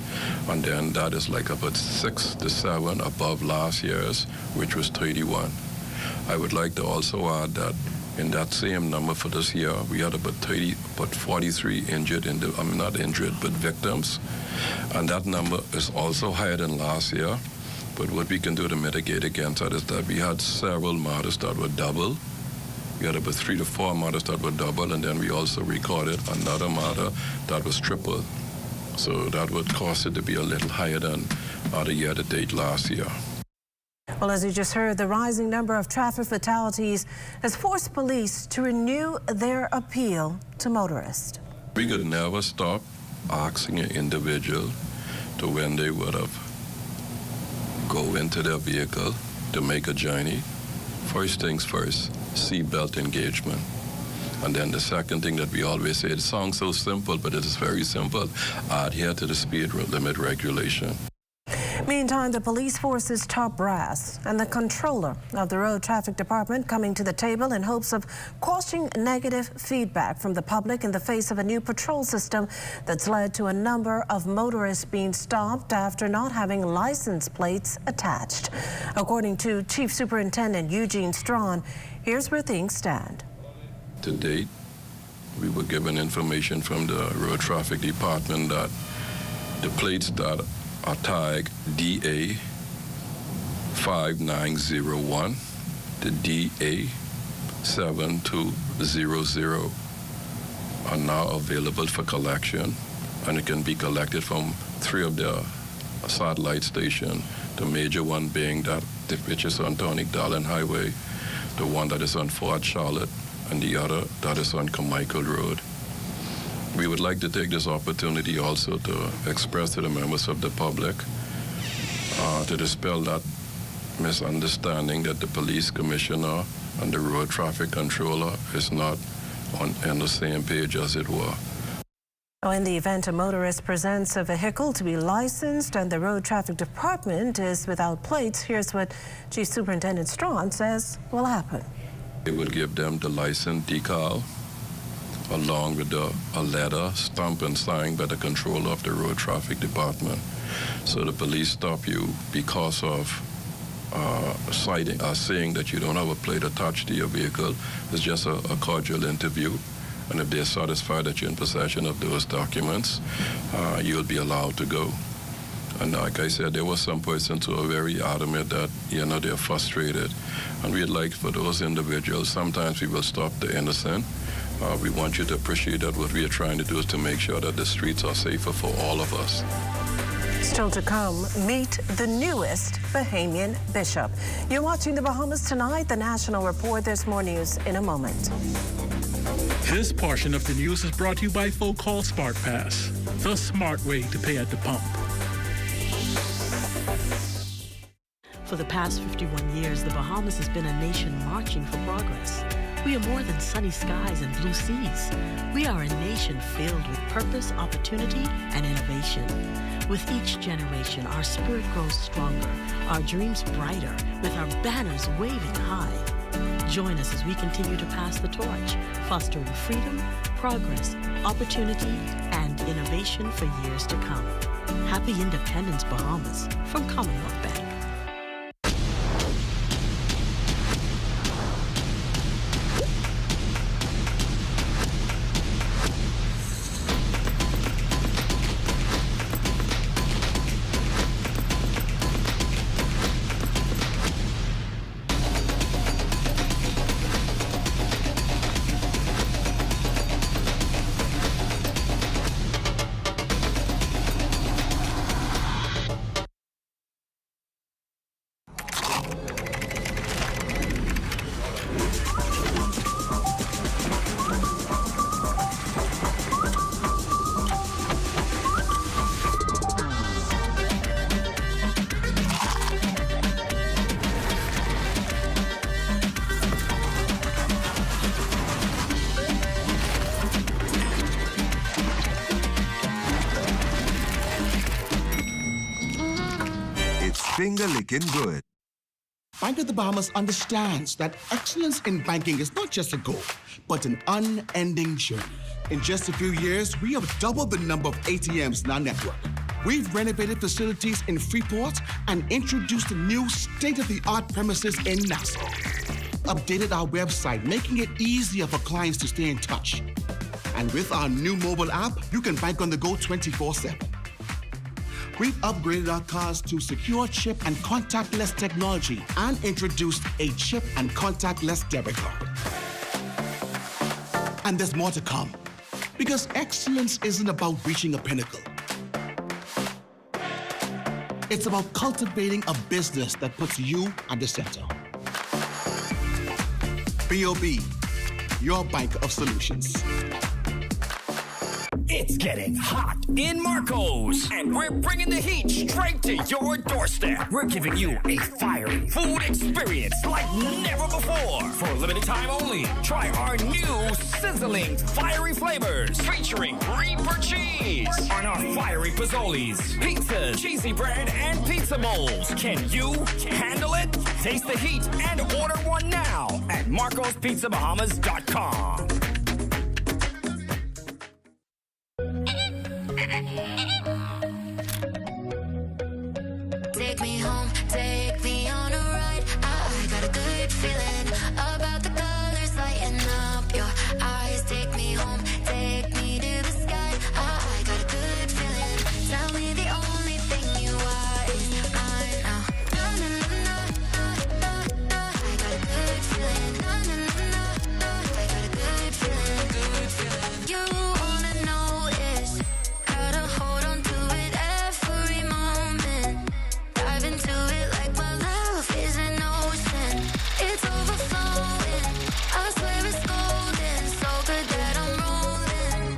and then that is like about 6 to 7 above last year's, which was 31. I would like to also add that in that same number for this year, we had about 43 injured, not injured, but victims, and that number is also higher than last year. But what we can do to mitigate against that is that we had several murders that were double. We had about 3 to 4 murders that were double, and then we also recorded another murder that was triple. So that would cause it to be a little higher than the year-to-date last year. Well, as you just heard, the rising number of traffic fatalities has forced police to renew their appeal to motorists. We could never stop asking an individual to when they would have go into their vehicle to make a journey. First things first, seatbelt engagement. And then the second thing that we always say, it sounds so simple, but it is very simple, adhere to the speed limit regulation. Meantime, the police force's top brass and the controller of the Road Traffic Department coming to the table in hopes of quashing negative feedback from the public in the face of a new patrol system that's led to a number of motorists being stopped after not having license plates attached. According to Chief Superintendent Eugene Strawn, here's where things stand. To date, we were given information from the Road Traffic Department that the plates that are tagged DA 5901 to DA 7200 are now available for collection, and it can be collected from 3 of the satellite stations, the major one being that which is on Tonic Darlin Highway, the one that is on Fort Charlotte, and the other that is on Carmichael Road. We would like to take this opportunity also to express to the members of the public to dispel that misunderstanding that the police commissioner and the road traffic controller is not on the same page as it were. In the event a motorist presents a vehicle to be licensed and the road traffic department is without plates, here's what Chief Superintendent Strawn says will happen. It would give them the license decal along with a letter stamped and signed by the controller of the road traffic department. So the police stop you because of saying that you don't have a plate attached to your vehicle. It's just a cordial interview. And if they're satisfied that you're in possession of those documents, you'll be allowed to go. And like I said, there were some persons who are very adamant that, they're frustrated. And we'd like for those individuals, sometimes we will stop the innocent. We want you to appreciate that what we are trying to do is to make sure that the streets are safer for all of us. Still to come, meet the newest Bahamian bishop. You're watching the Bahamas Tonight, the National Report. There's more news in a moment. This portion of the news is brought to you by Folk Call Smart Pass, the smart way to pay at the pump. For the past 51 years, the Bahamas has been a nation marching for progress. We are more than sunny skies and blue seas. We are a nation filled with purpose, opportunity, and innovation. With each generation, our spirit grows stronger, our dreams brighter, with our banners waving high. Join us as we continue to pass the torch, fostering freedom, progress, opportunity, and innovation for years to come. Happy Independence, Bahamas, from Commonwealth Bank. Finger-licking good. Bank of the Bahamas understands that excellence in banking is not just a goal, but an unending journey. In just a few years, we have doubled the number of ATMs in our network. We've renovated facilities in Freeport and introduced new state-of-the-art premises in Nassau. Updated our website, making it easier for clients to stay in touch. And with our new mobile app, you can bank on the go 24/7. We've upgraded our cards to secure chip and contactless technology and introduced a chip and contactless debit card. And there's more to come, because excellence isn't about reaching a pinnacle. It's about cultivating a business that puts you at the center. BOB, your bank of solutions. It's getting hot in Marco's, and we're bringing the heat straight to your doorstep. We're giving you a fiery food experience like never before. For a limited time only, try our new sizzling fiery flavors featuring Reaper cheese on our fiery pozzolis, pizzas, cheesy bread, and pizza bowls. Can you handle it? Taste the heat and order one now at marcospizzabahamas.com. Take me home, take me on a ride. I got a good feeling about the colors lighting up your eyes. Take me home, take me to the sky. I got a good feeling. Tell me the only thing you are is mine now. Na na na na na na. I got a good feeling. Na na na na na. I got a good feeling. Good feeling. You wanna know is how to hold on to it every moment. Dive into it like my love is an ocean. It's overflowing. I swear it's golden. So good that I'm rolling.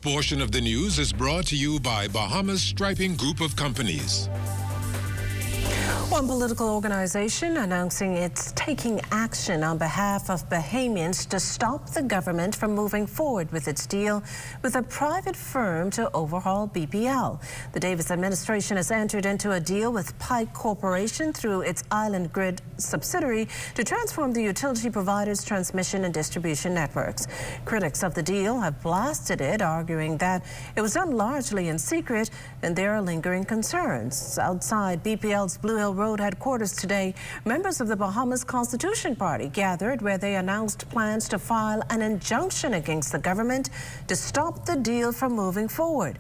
Portion of the news is brought to you by Bahamas Striping Group of Companies. One political organization announcing it's taking action on behalf of Bahamians to stop the government from moving forward with its deal with a private firm to overhaul BPL. The Davis administration has entered into a deal with Pike Corporation through its Island Grid subsidiary to transform the utility provider's transmission and distribution networks. Critics of the deal have blasted it, arguing that it was done largely in secret and there are lingering concerns. Outside BPL's Blue Hill Road headquarters today, members of the Bahamas Constitution Party gathered where they announced plans to file an injunction against the government to stop the deal from moving forward.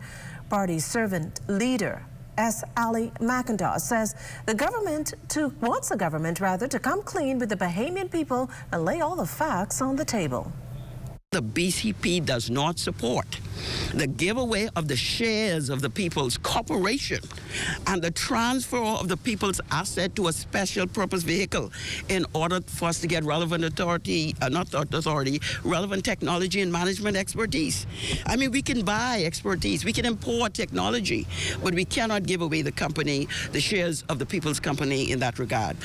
Party servant leader S. Ali McIntosh says the government wants the government to come clean with the Bahamian people and lay all the facts on the table. The BCP does not support the giveaway of the shares of the People's Corporation and the transfer of the people's asset to a special purpose vehicle in order for us to get relevant relevant technology and management expertise. I mean, we can buy expertise, we can import technology, but we cannot give away the shares of the People's Company in that regard.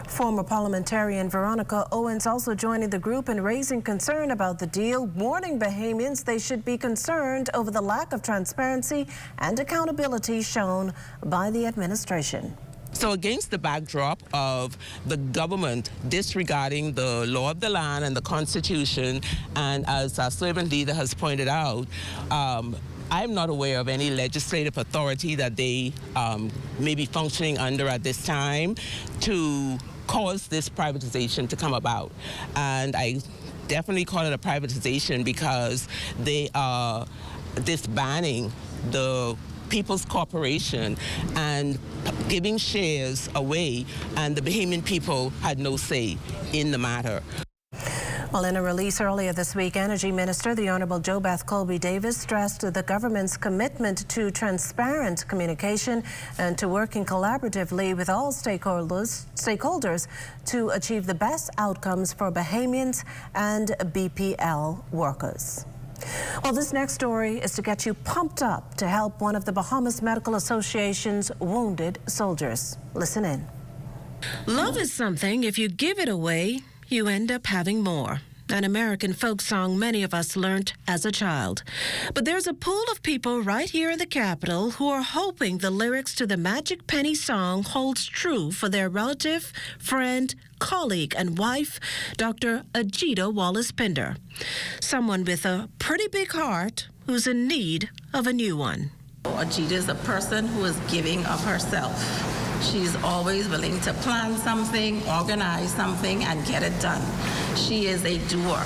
Former parliamentarian Veronica Owens also joining the group in raising concern about the deal, warning Bahamians they should be concerned over the lack of transparency and accountability shown by the administration. So against the backdrop of the government disregarding the law of the land and the Constitution, and as our servant leader has pointed out, I'm not aware of any legislative authority that they may be functioning under at this time to cause this privatization to come about. And I definitely call it a privatization because they are disbanding the People's Corporation and giving shares away, and the Bahamian people had no say in the matter. Well, in a release earlier this week, Energy Minister, the Honourable JoBeth Colby Davis, stressed the government's commitment to transparent communication and to working collaboratively with all stakeholders to achieve the best outcomes for Bahamians and BPL workers. Well, this next story is to get you pumped up to help one of the Bahamas Medical Association's wounded soldiers. Listen in. Love is something, if you give it away, you end up having more. An American folk song many of us learnt as a child. But there's a pool of people right here in the capital who are hoping the lyrics to the Magic Penny song holds true for their relative, friend, colleague, and wife, Dr. Ajita Wallace-Pinder. Someone with a pretty big heart who's in need of a new one. Ajita is a person who is giving of herself. She's always willing to plan something, organize something, and get it done. She is a doer.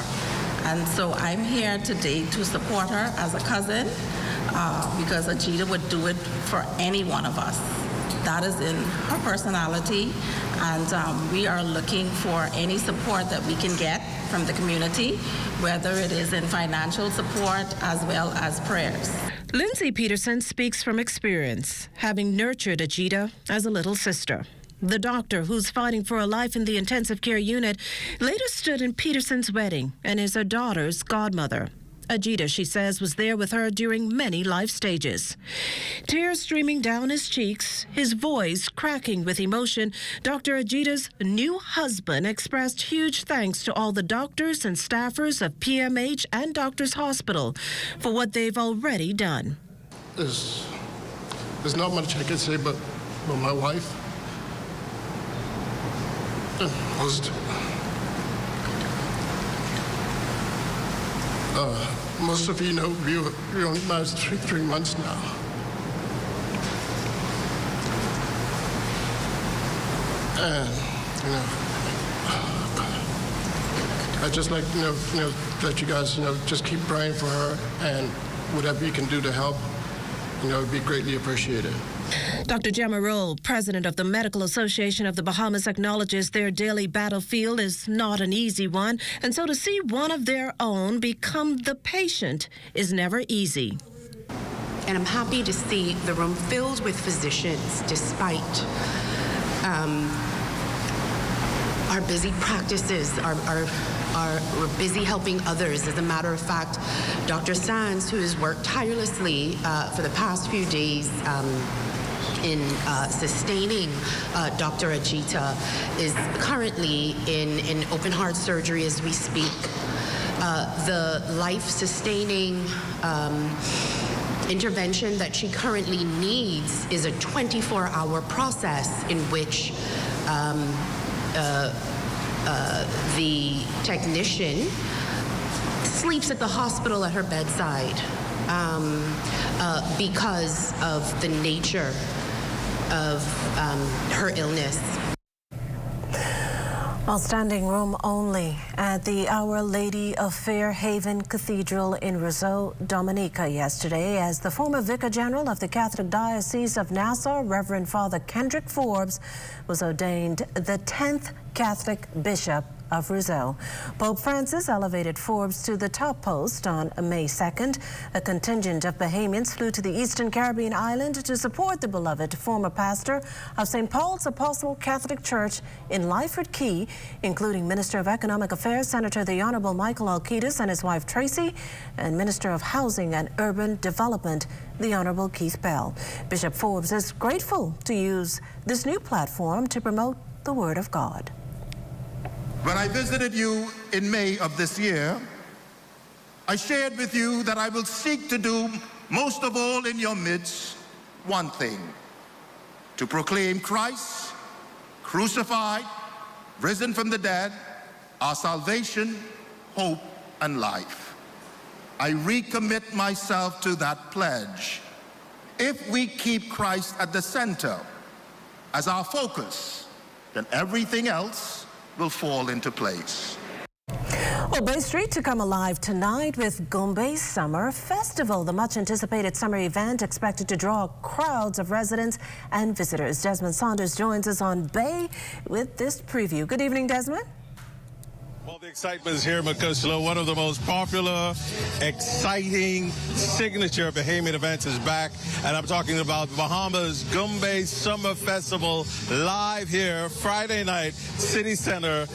And so I'm here today to support her as a cousin because Ajita would do it for any one of us. That is in her personality, and we are looking for any support that we can get from the community, whether it is in financial support as well as prayers. Lindsay Peterson speaks from experience, having nurtured Ajita as a little sister. The doctor, who's fighting for a life in the intensive care unit, later stood in Peterson's wedding and is her daughter's godmother. Ajita, she says, was there with her during many life stages. Tears streaming down his cheeks, his voice cracking with emotion, Dr. Ajita's new husband expressed huge thanks to all the doctors and staffers of PMH and Doctors Hospital for what they've already done. There's not much I can say, but my wife was most of you know we're only married 3 months now. And I just like that you guys just keep praying for her, and whatever you can do to help, it'd be greatly appreciated. Dr. Gemma Roll, president of the Medical Association of the Bahamas, acknowledges their daily battlefield is not an easy one, and so to see one of their own become the patient is never easy. And I'm happy to see the room filled with physicians despite our busy practices, we're busy helping others. As a matter of fact, Dr. Sands, who has worked tirelessly for the past few days in sustaining Dr. Ajita, is currently in open heart surgery as we speak. The life-sustaining intervention that she currently needs is a 24-hour process in which the technician sleeps at the hospital at her bedside because of the nature of her illness. While standing room only at the Our Lady of Fairhaven Cathedral in Roseau, Dominica yesterday, as the former Vicar General of the Catholic Diocese of Nassau, Reverend Father Kendrick Forbes, was ordained the 10th Catholic Bishop of Roseau. Pope Francis elevated Forbes to the top post on May 2nd. A contingent of Bahamians flew to the Eastern Caribbean island to support the beloved former pastor of St. Paul's Apostle Catholic Church in Lyford Key, including Minister of Economic Affairs Senator the Honorable Michael Alcides and his wife Tracy, and Minister of Housing and Urban Development the Honorable Keith Bell. Bishop Forbes is grateful to use this new platform to promote the Word of God. When I visited you in May of this year, I shared with you that I will seek to do most of all in your midst one thing: to proclaim Christ, crucified, risen from the dead, our salvation, hope, and life. I recommit myself to that pledge. If we keep Christ at the center as our focus, then everything else will fall into place. Well, Bay Street to come alive tonight with Goombay Summer Festival, the much-anticipated summer event expected to draw crowds of residents and visitors. Desmond Saunders joins us on Bay with this preview. Good evening, Desmond. Well, the excitement is here, Makushla. One of the most popular, exciting, signature Bahamian events is back. And I'm talking about Bahamas Goombay Summer Festival live here Friday night, City Center,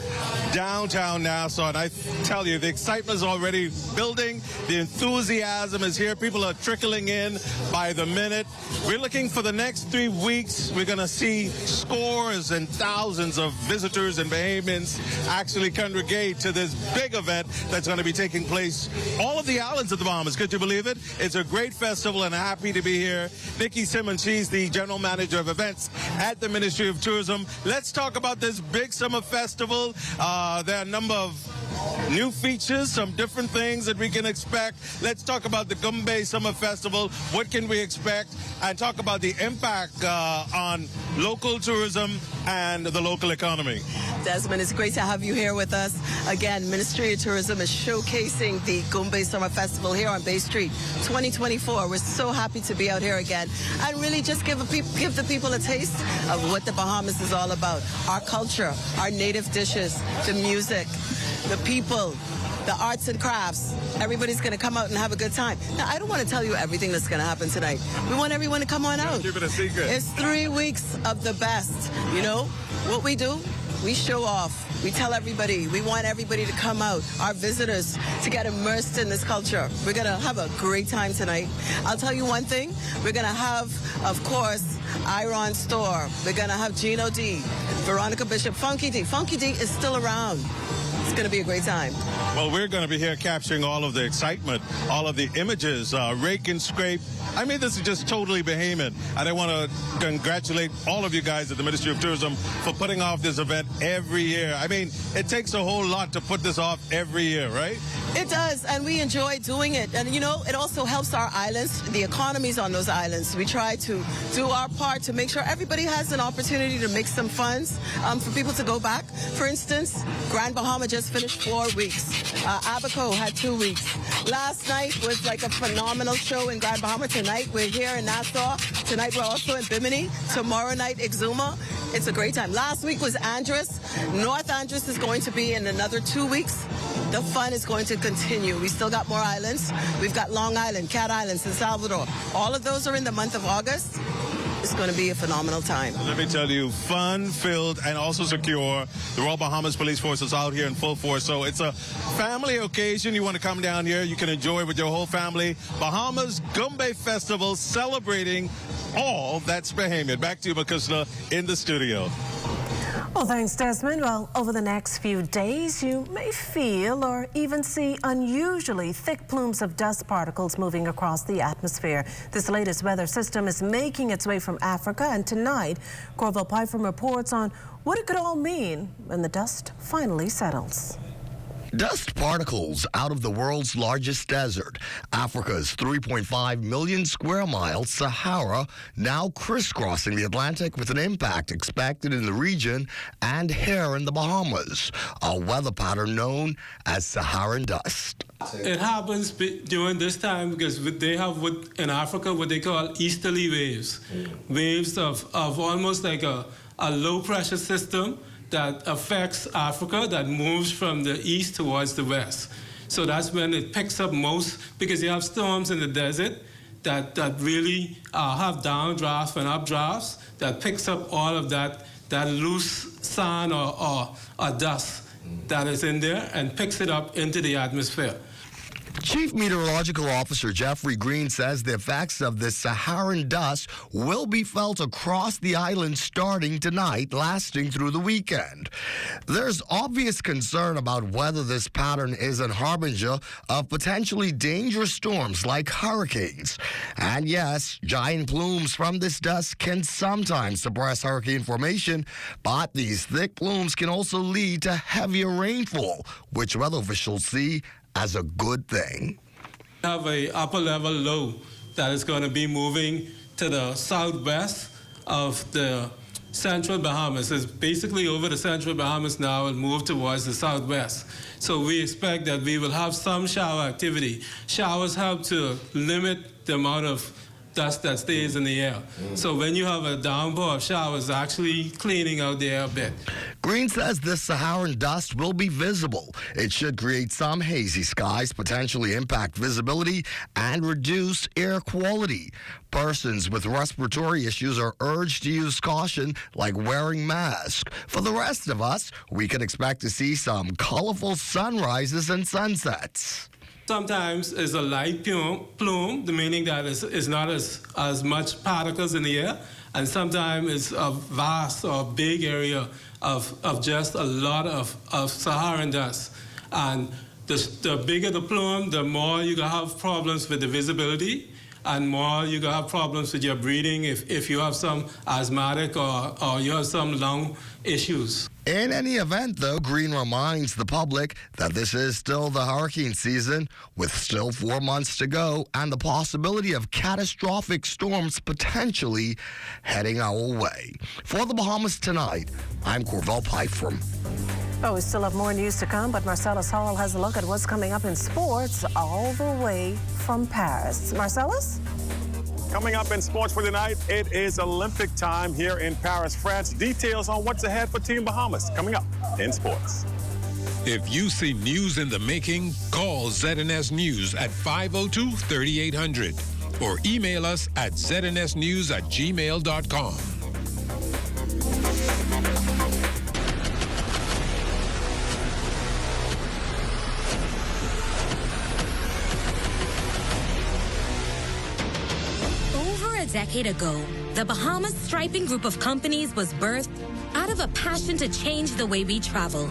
downtown Nassau. And I tell you, the excitement is already building. The enthusiasm is here. People are trickling in by the minute. We're looking for the next 3 weeks. We're going to see scores and thousands of visitors and Bahamians actually congregate to this big event that's going to be taking place all of the islands of the Bahamas. Could you believe it? It's a great festival, and happy to be here. Nikki Simmons, she's the general manager of events at the Ministry of Tourism. Let's talk about this big summer festival. There are a number of new features, some different things that we can expect. Let's talk about the Goombay Summer Festival. What can we expect? And talk about the impact on local tourism and the local economy. Desmond, it's great to have you here with us. Again, Ministry of Tourism is showcasing the Goombay Summer Festival here on Bay Street 2024. We're so happy to be out here again and really just give the people a taste of what the Bahamas is all about. Our culture, our native dishes, the music, the people, the arts and crafts. Everybody's going to come out and have a good time. Now, I don't want to tell you everything that's going to happen tonight. We want everyone to come on out. Keep it a secret. It's 3 weeks of the best. You know what we do? We show off. We tell everybody. We want everybody to come out, our visitors, to get immersed in this culture. We're going to have a great time tonight. I'll tell you one thing. We're going to have, of course, Iron Store. We're going to have Gino D, Veronica Bishop, Funky D. Funky D is still around. It's going to be a great time. Well, we're going to be here capturing all of the excitement, all of the images, rake and scrape. I mean, this is just totally Bahamian. And I want to congratulate all of you guys at the Ministry of Tourism for putting off this event every year. I mean, it takes a whole lot to put this off every year, right? It does, and we enjoy doing it. And, you know, it also helps our islands, the economies on those islands. We try to do our part to make sure everybody has an opportunity to make some funds for people to go back. For instance, Grand Bahama just finished 4 weeks. Abaco had 2 weeks. Last night was like a phenomenal show in Grand Bahama. Tonight we're here in Nassau. Tonight we're also in Bimini. Tomorrow night, Exuma. It's a great time. Last week was Andros. North Andros is going to be in another 2 weeks. The fun is going to continue. We still got more islands. We've got Long Island, Cat Island, San Salvador. All of those are in the month of August. It's going to be a phenomenal time. Let me tell you, fun, filled, and also secure. The Royal Bahamas Police Force is out here in full force, so it's a family occasion. You want to come down here, you can enjoy with your whole family. Bahamas Goombay Festival, celebrating all that's Bahamian. Back to you, Makusla, in the studio. Well, thanks, Desmond. Well, over the next few days, you may feel or even see unusually thick plumes of dust particles moving across the atmosphere. This latest weather system is making its way from Africa, and tonight, Corval Pyfrom reports on what it could all mean when the dust finally settles. Dust particles out of the world's largest desert, Africa's 3.5 million square mile Sahara, now crisscrossing the Atlantic with an impact expected in the region and here in the Bahamas, a weather pattern known as Saharan dust. It happens during this time because they have in Africa what they call easterly waves, waves of almost like a low pressure system that affects Africa, that moves from the east towards the west. So that's when it picks up most, because you have storms in the desert that really have downdrafts and updrafts that picks up all of that loose sand or dust that is in there and picks it up into the atmosphere. Chief Meteorological Officer Jeffrey Green says the effects of this Saharan dust will be felt across the island starting tonight, lasting through the weekend. There's obvious concern about whether this pattern is a harbinger of potentially dangerous storms like hurricanes. And yes, giant plumes from this dust can sometimes suppress hurricane formation, but these thick plumes can also lead to heavier rainfall, which weather officials see as a good thing. We have a upper level low that is going to be moving to the southwest of the central Bahamas. It's basically over the central Bahamas now and move towards the southwest. So we expect that we will have some shower activity. Showers help to limit the amount of dust that stays in the air. So when you have a downpour of showers, actually cleaning out the air a bit. Green says this Saharan dust will be visible. It should create some hazy skies, potentially impact visibility, and reduce air quality. Persons with respiratory issues are urged to use caution, like wearing masks. For the rest of us, we can expect to see some colorful sunrises and sunsets. Sometimes it's a light plume, the meaning that it's not as much particles in the air, and sometimes it's a vast or big area of just a lot of Saharan dust. And the bigger the plume, the more you gonna have problems with the visibility, and more you gonna have problems with your breathing if you have some asthmatic or you have some lung issues. In any event, though, Green reminds the public that this is still the hurricane season, with still 4 months to go and the possibility of catastrophic storms potentially heading our way. For the Bahamas Tonight, I'm Corval Pyfrom. Oh, we still have more news to come, but Marcellus Hall has a look at what's coming up in sports all the way from Paris. Marcellus? Coming up in sports for tonight, it is Olympic time here in Paris, France. Details on what's ahead for Team Bahamas coming up in sports. If you see news in the making, call ZNS News at 502-3800 or email us at znsnews@gmail.com. A decade ago, the Bahamas Striping Group of companies was birthed out of a passion to change the way we travel.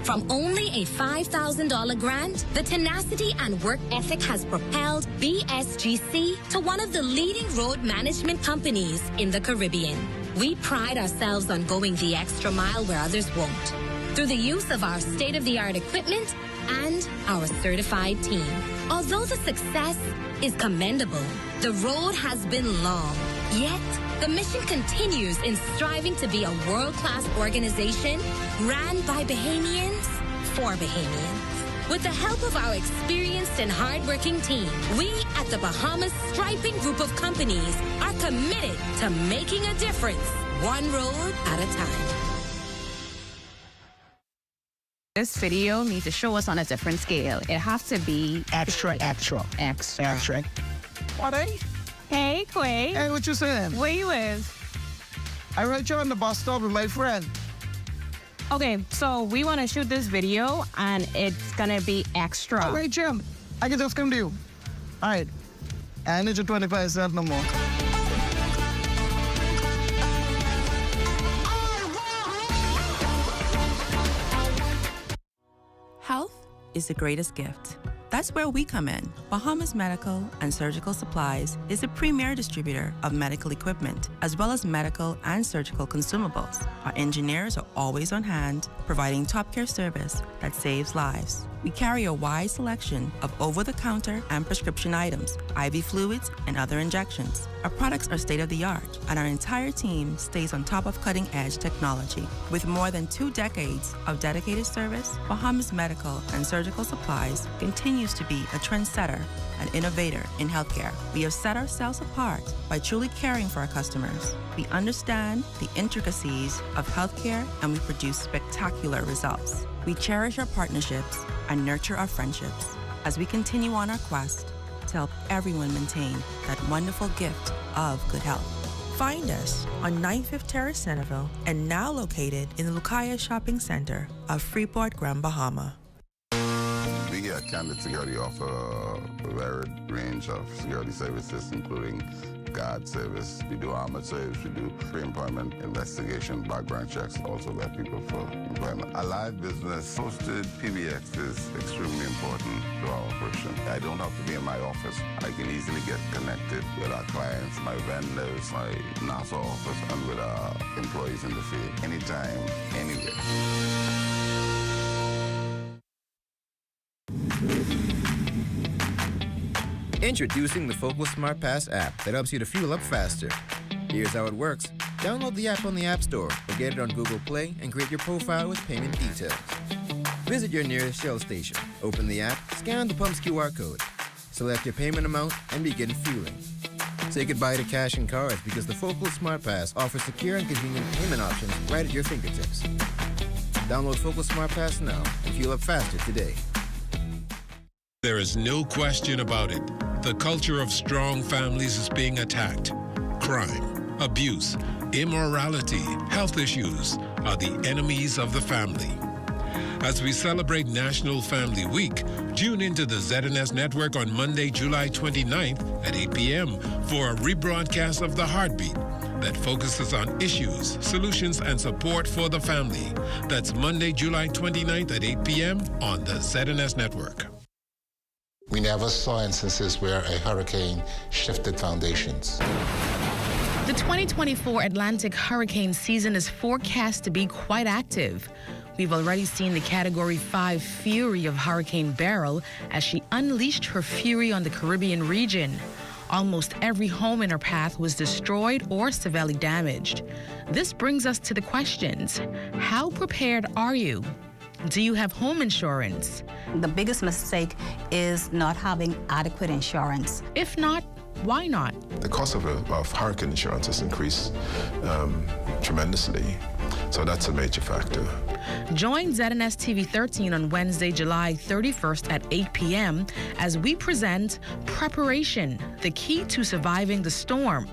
From only a $5,000 grant, the tenacity and work ethic has propelled BSGC to one of the leading road management companies in the Caribbean. We pride ourselves on going the extra mile where others won't, through the use of our state-of-the-art equipment and our certified team. Although the success is commendable, the road has been long. Yet, the mission continues in striving to be a world-class organization ran by Bahamians for Bahamians. With the help of our experienced and hardworking team, we at the Bahamas Striping Group of companies are committed to making a difference, one road at a time. This video needs to show us on a different scale. It has to be extra. What, eh? Hey, Quay. Hey, what you saying? Where you is? I wrote you on the bus stop with my friend. Okay, so we want to shoot this video, and it's gonna be extra. All right, Jim. I can just come to you. All right. I need your 25 cents no more. Health is the greatest gift. That's where we come in. Bahamas Medical and Surgical Supplies is a premier distributor of medical equipment, as well as medical and surgical consumables. Our engineers are always on hand, providing top care service that saves lives. We carry a wide selection of over-the-counter and prescription items, IV fluids, and other injections. Our products are state-of-the-art, and our entire team stays on top of cutting-edge technology. With more than 2 decades of dedicated service, Bahamas Medical and Surgical Supplies continues to be a trendsetter and innovator in healthcare. We have set ourselves apart by truly caring for our customers. We understand the intricacies of healthcare, and we produce spectacular results. We cherish our partnerships and nurture our friendships as we continue on our quest to help everyone maintain that wonderful gift of good health. Find us on 95th Terrace, Centerville, and now located in the Lucayan Shopping Center of Freeport, Grand Bahama. We at Candid Security offer a varied range of security services, including guard service. We do armored service. We do pre-employment investigation, background checks, also vet people for employment. A live business hosted PBX is extremely important to our operation. I don't have to be in my office. I can easily get connected with our clients, my vendors, my NASA office, and with our employees in the field, anytime, anywhere. Introducing the Focal Smart Pass app that helps you to fuel up faster. Here's how it works. Download the app on the App Store or get it on Google Play and create your profile with payment details. Visit your nearest Shell station. Open the app, scan the pump's QR code, select your payment amount, and begin fueling. Say goodbye to cash and cards because the Focal Smart Pass offers secure and convenient payment options right at your fingertips. Download Focal Smart Pass now and fuel up faster today. There is no question about it. The culture of strong families is being attacked. Crime, abuse, immorality, health issues are the enemies of the family. As we celebrate National Family Week, tune into the ZNS Network on Monday, July 29th at 8 p.m. for a rebroadcast of The Heartbeat that focuses on issues, solutions, and support for the family. That's Monday, July 29th at 8 p.m. on the ZNS Network. We never saw instances where a hurricane shifted foundations. The 2024 Atlantic hurricane season is forecast to be quite active. We've already seen the Category 5 fury of Hurricane Beryl as she unleashed her fury on the Caribbean region. Almost every home in her path was destroyed or severely damaged. This brings us to the questions. How prepared are you? Do you have home insurance? The biggest mistake is not having adequate insurance. If not, why not? The cost of hurricane insurance has increased tremendously, so that's a major factor. Join ZNS TV 13 on Wednesday, July 31st at 8 p.m. as we present Preparation, the key to surviving the storm.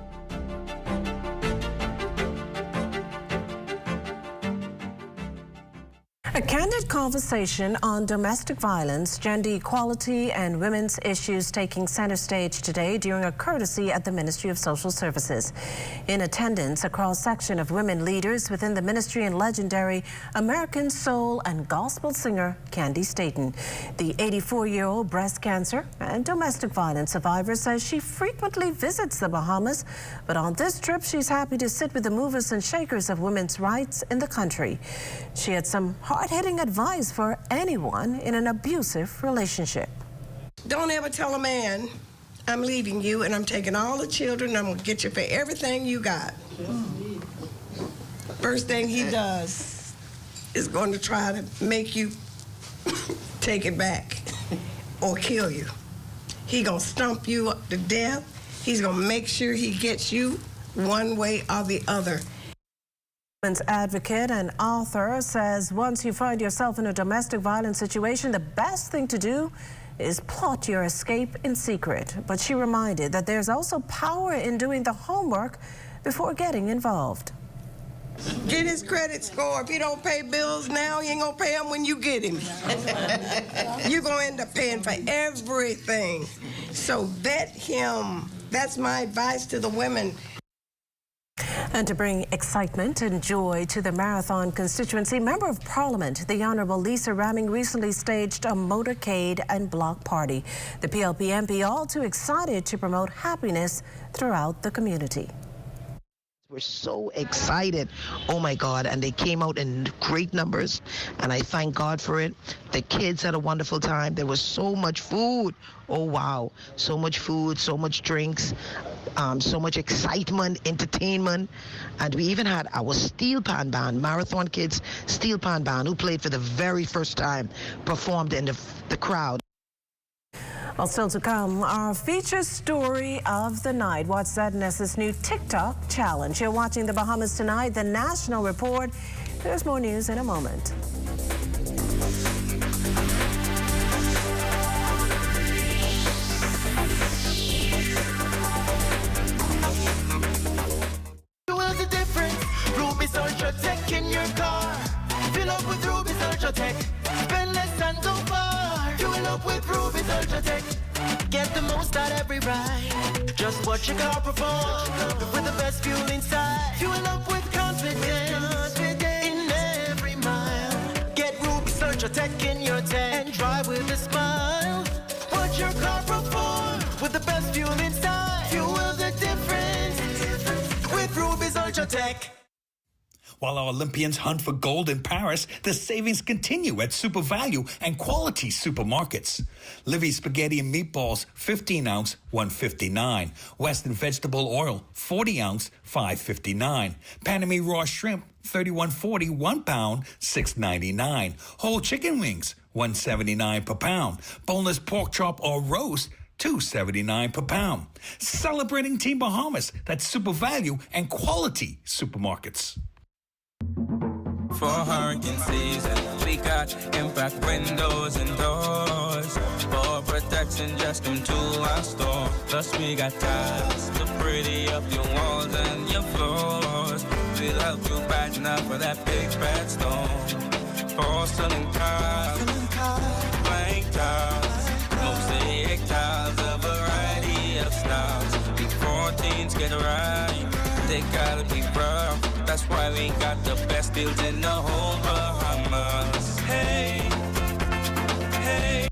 A candid conversation on domestic violence, gender equality, and women's issues taking center stage today during a courtesy at the Ministry of Social Services. In attendance, a cross-section of women leaders within the ministry and legendary American soul and gospel singer Candy Staten. The 84-year-old breast cancer and domestic violence survivor says she frequently visits the Bahamas, but on this trip she's happy to sit with the movers and shakers of women's rights in the country. She had some hard-hitting advice for anyone in an abusive relationship. Don't ever tell a man, I'm leaving you and I'm taking all the children and I'm gonna get you for everything you got. First thing he does is going to try to make you take it back or kill you. He gonna stump you up to death. He's gonna make sure he gets you one way or the other. Women's advocate and author says once you find yourself in a domestic violence situation, the best thing to do is plot your escape in secret. But she reminded that there's also power in doing the homework before getting involved. Get his credit score. If he don't pay bills now, he ain't gonna pay them when you get him. You're gonna end up paying for everything. So vet him. That's my advice to the women. And to bring excitement and joy to the Marathon constituency, Member of Parliament, the Honourable Lisa Ramming, recently staged a motorcade and block party. The PLP MP all too excited to promote happiness throughout the community. We're so excited. Oh my God. And they came out in great numbers. And I thank God for it. The kids had a wonderful time. There was so much food. Oh, wow. So much food, so much drinks, so much excitement, entertainment. And we even had our steel pan band, Marathon Kids steel pan band, who played for the very first time, performed in the crowd. Well, still to come, our feature story of the night. Watch ZNS's new TikTok challenge. You're watching the Bahamas Tonight, the National Report. There's more news in a moment. Fuel's the difference. Ruby's Ultra Tech in your car. Fill up with Ruby's Ultra Tech. Spend less and go far. Fuel up with Ruby's Ultra Tech. Get the most out every ride. Just watch your car perform with the best fuel inside. Fuel up with confidence in every mile. Get Ruby's Ultra Tech in your tank and drive with a smile. Watch your car perform with the best fuel inside. Fuel the difference with Ruby's Ultra Tech. While our Olympians hunt for gold in Paris, the savings continue at Super Value and Quality Supermarkets. Livy spaghetti and meatballs, 15-ounce, $1.59. Western vegetable oil, 40-ounce, $5.59. Panama raw shrimp, $31.40, 1 pound, $6.99. Whole chicken wings, $1.79 per pound. Boneless pork chop or roast, $2.79 per pound. Celebrating Team Bahamas, that's Super Value and Quality Supermarkets. For hurricane season, we got impact windows and doors. For protection, just come to our store. Plus we got tiles to pretty up your walls and your floors. We'll help you brighten up for that big bad storm. Porcelain tiles, blank tiles, mosaic tiles, a variety of styles. Before teens get right, they gotta be rough. That's why we got the best deals in the whole Bahamas. Hey, hey.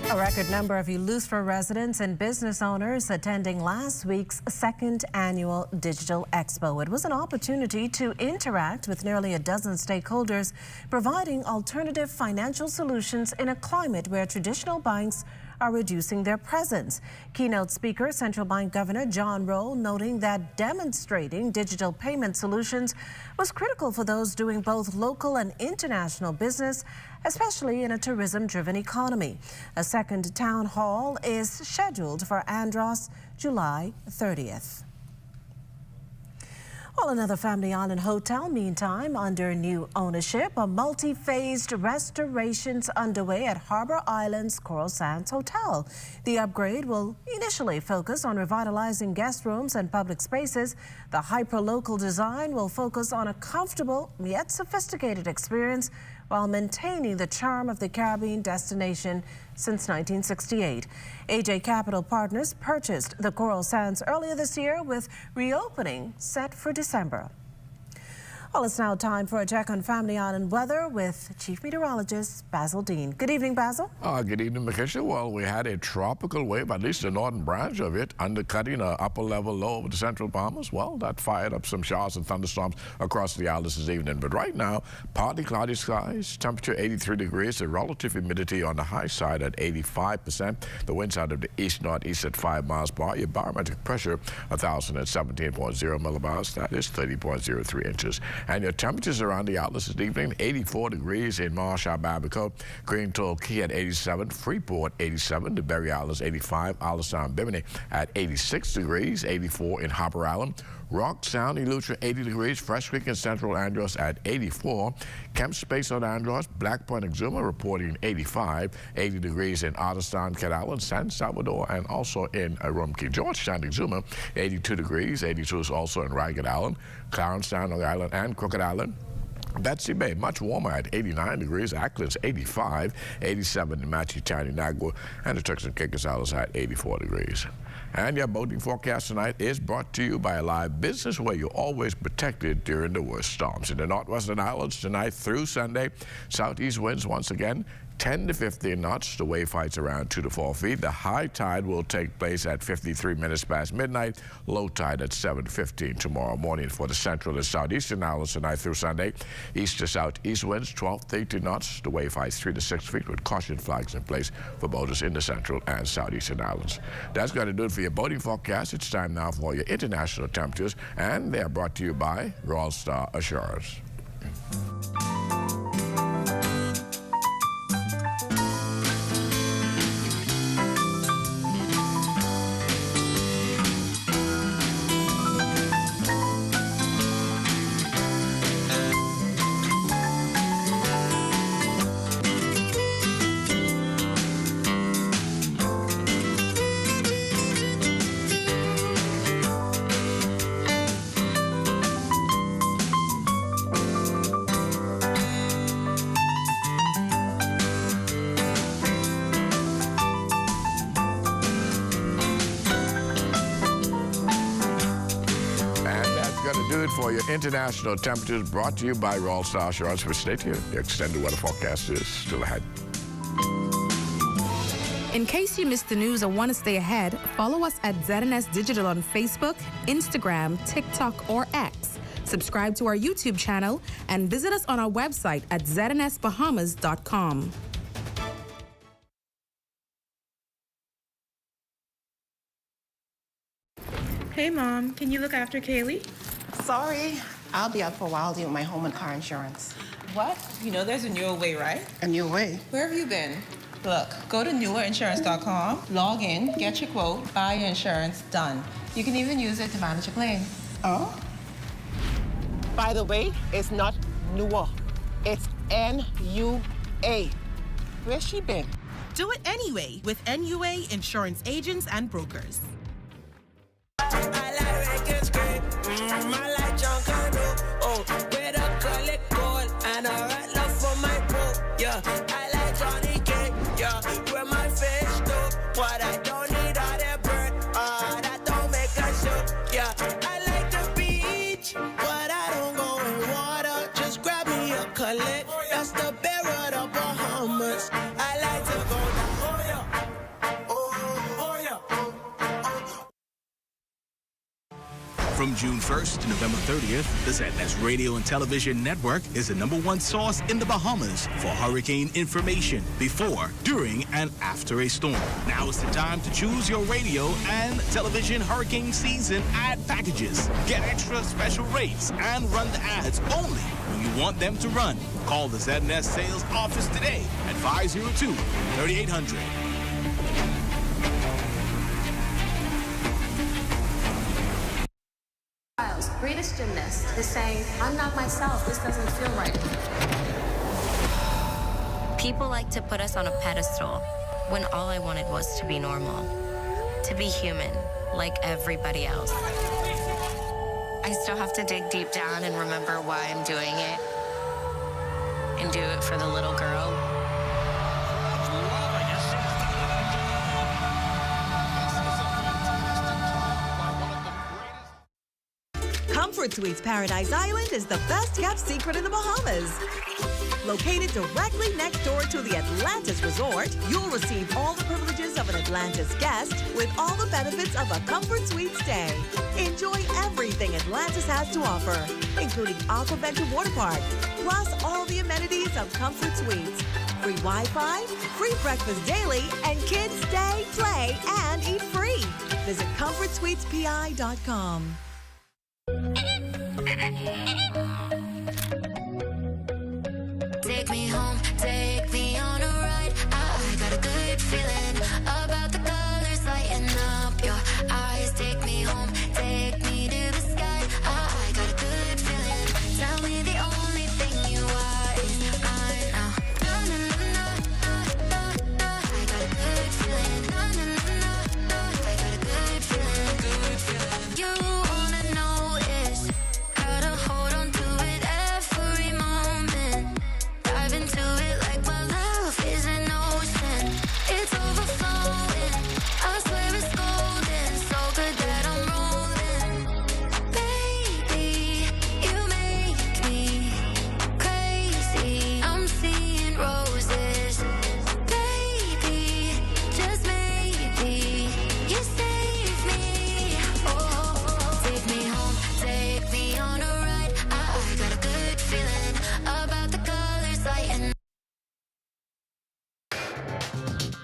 A record number of Eleuthera residents and business owners attending last week's second annual Digital Expo. It was an opportunity to interact with nearly a dozen stakeholders, providing alternative financial solutions in a climate where traditional banks are reducing their presence. Keynote speaker, Central Bank Governor John Rowe, noting that demonstrating digital payment solutions was critical for those doing both local and international business, especially in a tourism-driven economy. A second town hall is scheduled for Andros, July 30th. Well, another Family Island hotel, meantime, under new ownership. A multi-phased restorations underway at Harbour Island's Coral Sands Hotel. The upgrade will initially focus on revitalizing guest rooms and public spaces. The hyper-local design will focus on a comfortable yet sophisticated experience while maintaining the charm of the Caribbean destination since 1968. AJ Capital Partners purchased the Coral Sands earlier this year, with reopening set for December. Well, it's now time for a check on Family Island weather with Chief Meteorologist Basil Dean. Good evening, Basil. Good evening, Makisha. Well, we had a tropical wave, at least the northern branch of it, undercutting an upper level low over the central Bahamas. Well, that fired up some showers and thunderstorms across the islands this evening. But right now, partly cloudy skies, temperature 83 degrees, the relative humidity on the high side at 85%. The winds out of the east-northeast at 5 miles per hour. Your barometric pressure, 1,017.0 millibars. That is 30.03 inches. And your temperatures around the outlets this evening, 84 degrees in Marshall, Babaco, Green Toll Key at 87, Freeport 87, the Berry Islands 85, Allenstown, Bimini at 86 degrees, 84 in Hopper Island, Rock Sound, Eleuthera 80 degrees, Fresh Creek and Central Andros at 84, Kemp Space on Andros, Black Point Exuma reporting 85, 80 degrees in Otterstown, Cat Island, San Salvador, and also in Rumkey, Georgetown, Exuma, 82 degrees, 82 is also in Ragged Island, Clarence Sound, Long Island, and Crooked Island. Betsy Bay, much warmer at 89 degrees. Ackland's 85, 87 in Matchitani, Nagua, and the Turks and Caicos Islands at 84 degrees. And your boating forecast tonight is brought to you by a live business where you're always protected during the worst storms. In the Northwestern Islands tonight through Sunday, southeast winds once again 10 to 15 knots. The wave height's around 2 to 4 feet. The high tide will take place at 53 minutes past midnight. Low tide at 7:15 tomorrow morning for the central and southeastern islands tonight through Sunday. East to southeast winds 12 to 18 knots. The wave height's 3 to 6 feet with caution flags in place for boaters in the central and southeastern islands. That's going to do it for your boating forecast. It's time now for your international temperatures, and they are brought to you by Royal Star Assurance. For your international temperatures brought to you by Royal Star Assurance. For stay tuned. The extended weather forecast is still ahead. In case you missed the news or want to stay ahead, follow us at ZNS Digital on Facebook, Instagram, TikTok, or X. Subscribe to our YouTube channel and visit us on our website at znsbahamas.com. Hey, Mom, can you look after Kaylee? Sorry, I'll be out for a while doing my home and car insurance. What? You know there's a newer way, right? A new way? Where have you been? Look, go to newerinsurance.com, log in, get your quote, buy your insurance, done. You can even use it to manage your claim. Oh? By the way, it's not newer. It's N-U-A. Where's she been? Do it anyway with NUA Insurance Agents and Brokers. That's the bearer of the Bahamas. I like to go down. Oh yeah. From June 1st to November 30th, the ZNS Radio and Television Network is the #1 source in the Bahamas for hurricane information before, during, and after a storm. Now is the time to choose your radio and television hurricane season ad packages. Get extra special rates and run the ads only when you want them to run. Call the ZNS sales office today at 502-3800. Greatest gymnast is saying, I'm not myself, this doesn't feel right. People like to put us on a pedestal when all I wanted was to be normal, to be human, like everybody else. I still have to dig deep down and remember why I'm doing it, and do it for the little girl. Comfort Suites Paradise Island is the best-kept secret in the Bahamas. Located directly next door to the Atlantis Resort, you'll receive all the privileges of an Atlantis guest with all the benefits of a Comfort Suite stay. Enjoy everything Atlantis has to offer, including Aquaventure Water Park, plus all the amenities of Comfort Suites. Free Wi-Fi, free breakfast daily, and kids stay, play, and eat free. Visit ComfortSuitesPI.com. feeling about the colors lighting up your eyes. Take me home, take me to the sky. I got a good feeling. Tell me the only thing you are is mine now. Na na na na na na. I got a good feeling. Na na na na na. I got a good feeling. Good feeling. You wanna know is how to hold on to it every moment. Dive into it like my love is an ocean. It's overflowing. I swear it's golden. So good that I'm rolling. Baby, you make me crazy. I'm seeing roses. Baby, just maybe you save me. Oh, take me home, take me on a ride. I got a good feeling about the colors lighting.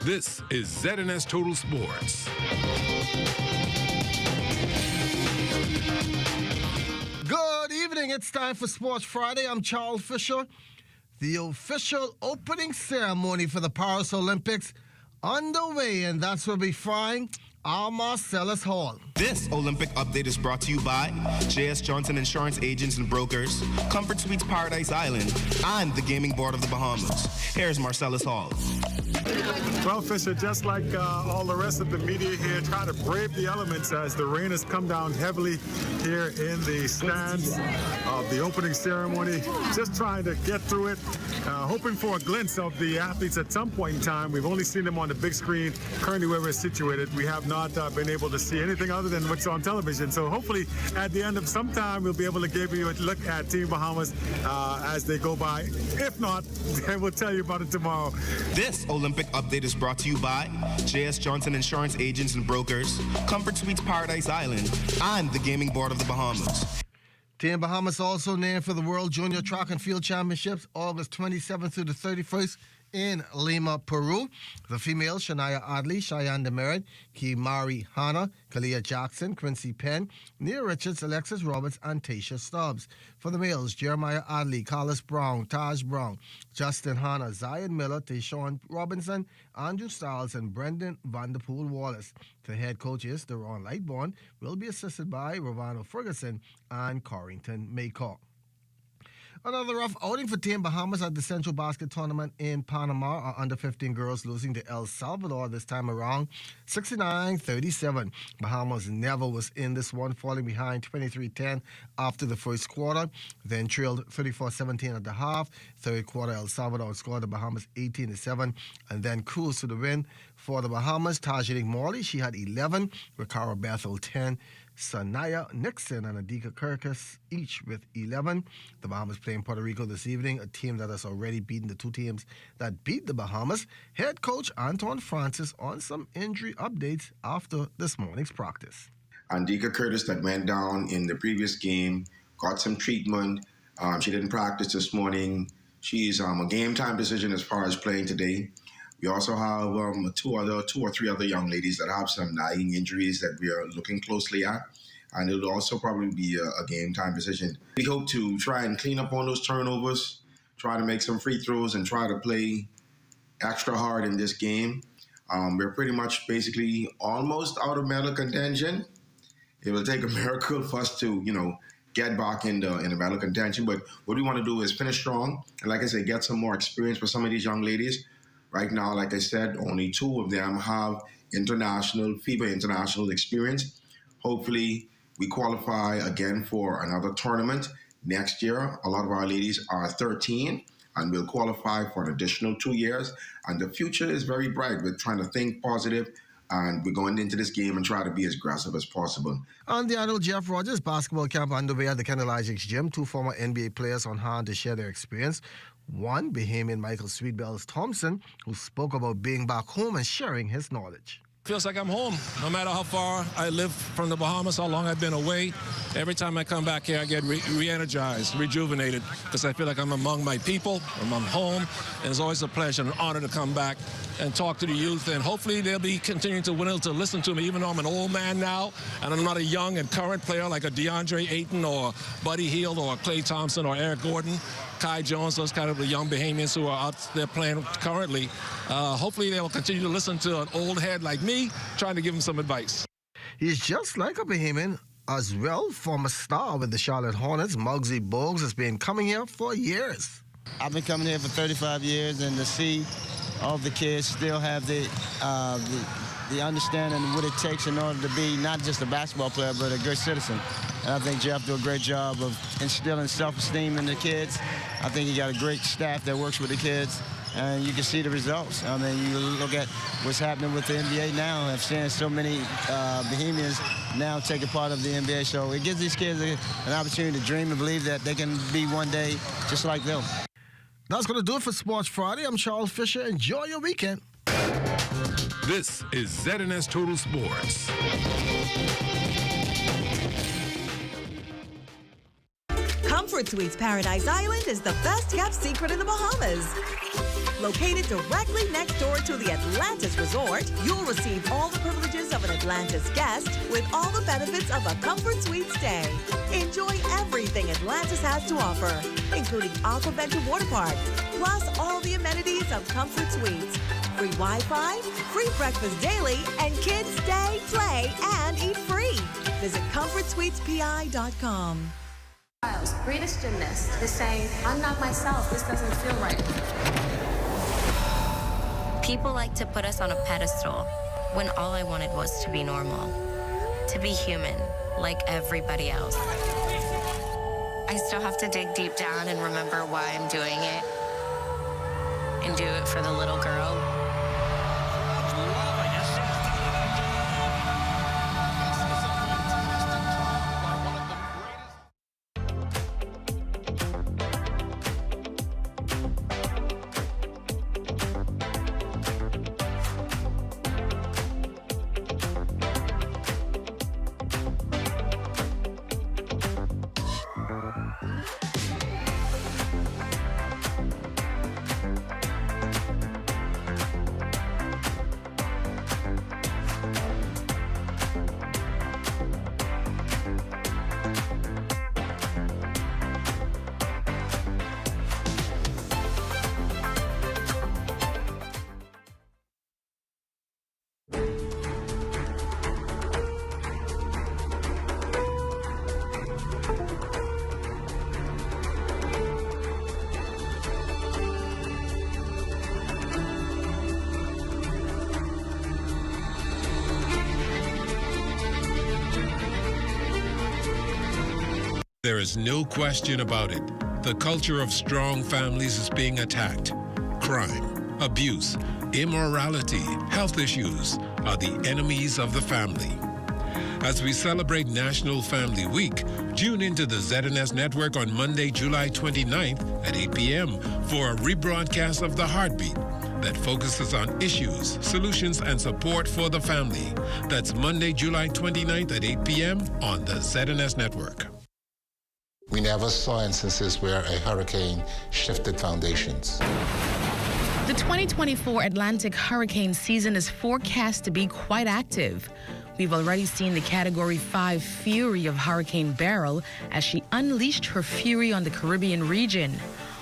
This is ZNS Total Sports. Good evening. It's time for Sports Friday. I'm Charles Fisher. The official opening ceremony for the Paris Olympics underway, and that's where we're flying our Marcellus Hall. This Olympic update is brought to you by J.S. Johnson Insurance Agents and Brokers, Comfort Suites Paradise Island, and the Gaming Board of the Bahamas. Here's Marcellus Hall. Well, Fisher, just like all the rest of the media here, trying to brave the elements as the rain has come down heavily here in the stands of the opening ceremony. Just trying to get through it, hoping for a glimpse of the athletes at some point in time. We've only seen them on the big screen. Currently where we're situated, we have not been able to see anything other than what's on television. So hopefully at the end of some time, we'll be able to give you a look at Team Bahamas as they go by. If not, then we'll tell you about it tomorrow. This Olympic update is brought to you by J.S. Johnson Insurance Agents and Brokers, Comfort Suites Paradise Island, and the Gaming Board of the Bahamas. Team Bahamas also named for the World Junior Track and Field Championships August 27th through the 31st in Lima, Peru. The females, Shania Adley, Cheyenne Demerit, Kimari Hanna, Kalia Jackson, Quincy Penn, Nia Richards, Alexis Roberts, and Tasha Stubbs. For the males, Jeremiah Adley, Carlos Brown, Taj Brown, Justin Hanna, Zion Miller, Tayshawn Robinson, Andrew Stiles, and Brendan Vanderpool Wallace. The head coaches, Deron Lightbourne, will be assisted by Rovano Ferguson and Corrington Maycock. Another rough outing for Team Bahamas at the Central Basket Tournament in Panama. Our under-15 girls losing to El Salvador this time around, 69-37. Bahamas never was in this one, falling behind 23-10 after the first quarter, then trailed 34-17 at the half. Third quarter, El Salvador scored the Bahamas 18-7, and then cruised to the win for the Bahamas. Tajani Morley, she had 11, Ricara Bethel 10, Sanaya Nixon and Adika Kirkus each with 11. The Bahamas playing Puerto Rico this evening, a team that has already beaten the two teams that beat the Bahamas. Head coach Anton Francis on some injury updates after this morning's practice. Andika Curtis that went down in the previous game, got some treatment. She didn't practice this morning. She's a game time decision as far as playing today. We also have two or three other young ladies that have some nagging injuries that we are looking closely at. And it'll also probably be a game time decision. We hope to try and clean up on those turnovers, try to make some free throws, and try to play extra hard in this game. We're pretty much basically almost out of medal contention. It will take a miracle for us to, get back in the medal contention. But what we want to do is finish strong. And like I said, get some more experience for some of these young ladies. Right now, like I said, only two of them have FIBA international experience. Hopefully, we qualify again for another tournament next year. A lot of our ladies are 13 and will qualify for an additional 2 years. And the future is very bright. We're trying to think positive, and we're going into this game and try to be as aggressive as possible. On the annual Jeff Rogers basketball camp underway at the Kendall Isaacs Gym, two former NBA players on hand to share their experience. One, Bahamian Michael Sweetbells Thompson, who spoke about being back home and sharing his knowledge. Feels like I'm home. No matter how far I live from the Bahamas, how long I've been away, every time I come back here, I get re-energized, rejuvenated, because I feel like I'm among my people, I'm home, and it's always a pleasure and an honor to come back and talk to the youth, and hopefully they'll be continuing to willing to listen to me, even though I'm an old man now, and I'm not a young and current player like a DeAndre Ayton or Buddy Hield or Klay Thompson or Eric Gordon. Kai Jones, those kind of the young Bahamians who are out there playing currently. Hopefully they will continue to listen to an old head like me, trying to give them some advice. He's just like a Bahamian as well, former star with the Charlotte Hornets, Muggsy Bogues, has been coming here for years. I've been coming here for 35 years, and to see all the kids still have the understanding of what it takes in order to be not just a basketball player, but a good citizen. And I think Jeff do a great job of instilling self-esteem in the kids. I think he got a great staff that works with the kids, and you can see the results. I mean, you look at what's happening with the NBA now. I've seen so many Bahamians now take a part of the NBA, so it gives these kids an opportunity to dream and believe that they can be one day just like them. That's going to do it for Sports Friday. I'm Charles Fisher. Enjoy your weekend. This is ZNS Total Sports. Comfort Suites Paradise Island is the best-kept secret in the Bahamas. Located directly next door to the Atlantis Resort, you'll receive all the privileges of an Atlantis guest with all the benefits of a Comfort Suite stay. Enjoy everything Atlantis has to offer, including Aquaventure Water Park, plus all the amenities of Comfort Suites. Free Wi-Fi, free breakfast daily, and kids stay, play, and eat free. Visit ComfortSuitesPI.com. Greatest gymnast is saying, I'm not myself, this doesn't feel right. People like to put us on a pedestal when all I wanted was to be normal, to be human, like everybody else. I still have to dig deep down and remember why I'm doing it, and do it for the little girl. There is no question about it. The culture of strong families is being attacked. Crime, abuse, immorality, health issues are the enemies of the family. As we celebrate National Family Week, tune into the ZNS Network on Monday, July 29th at 8 p.m. for a rebroadcast of The Heartbeat that focuses on issues, solutions, and support for the family. That's Monday, July 29th at 8 p.m. on the ZNS Network. We never saw instances where a hurricane shifted foundations. The 2024 Atlantic hurricane season is forecast to be quite active. We've already seen the Category 5 fury of Hurricane Beryl as she unleashed her fury on the Caribbean region.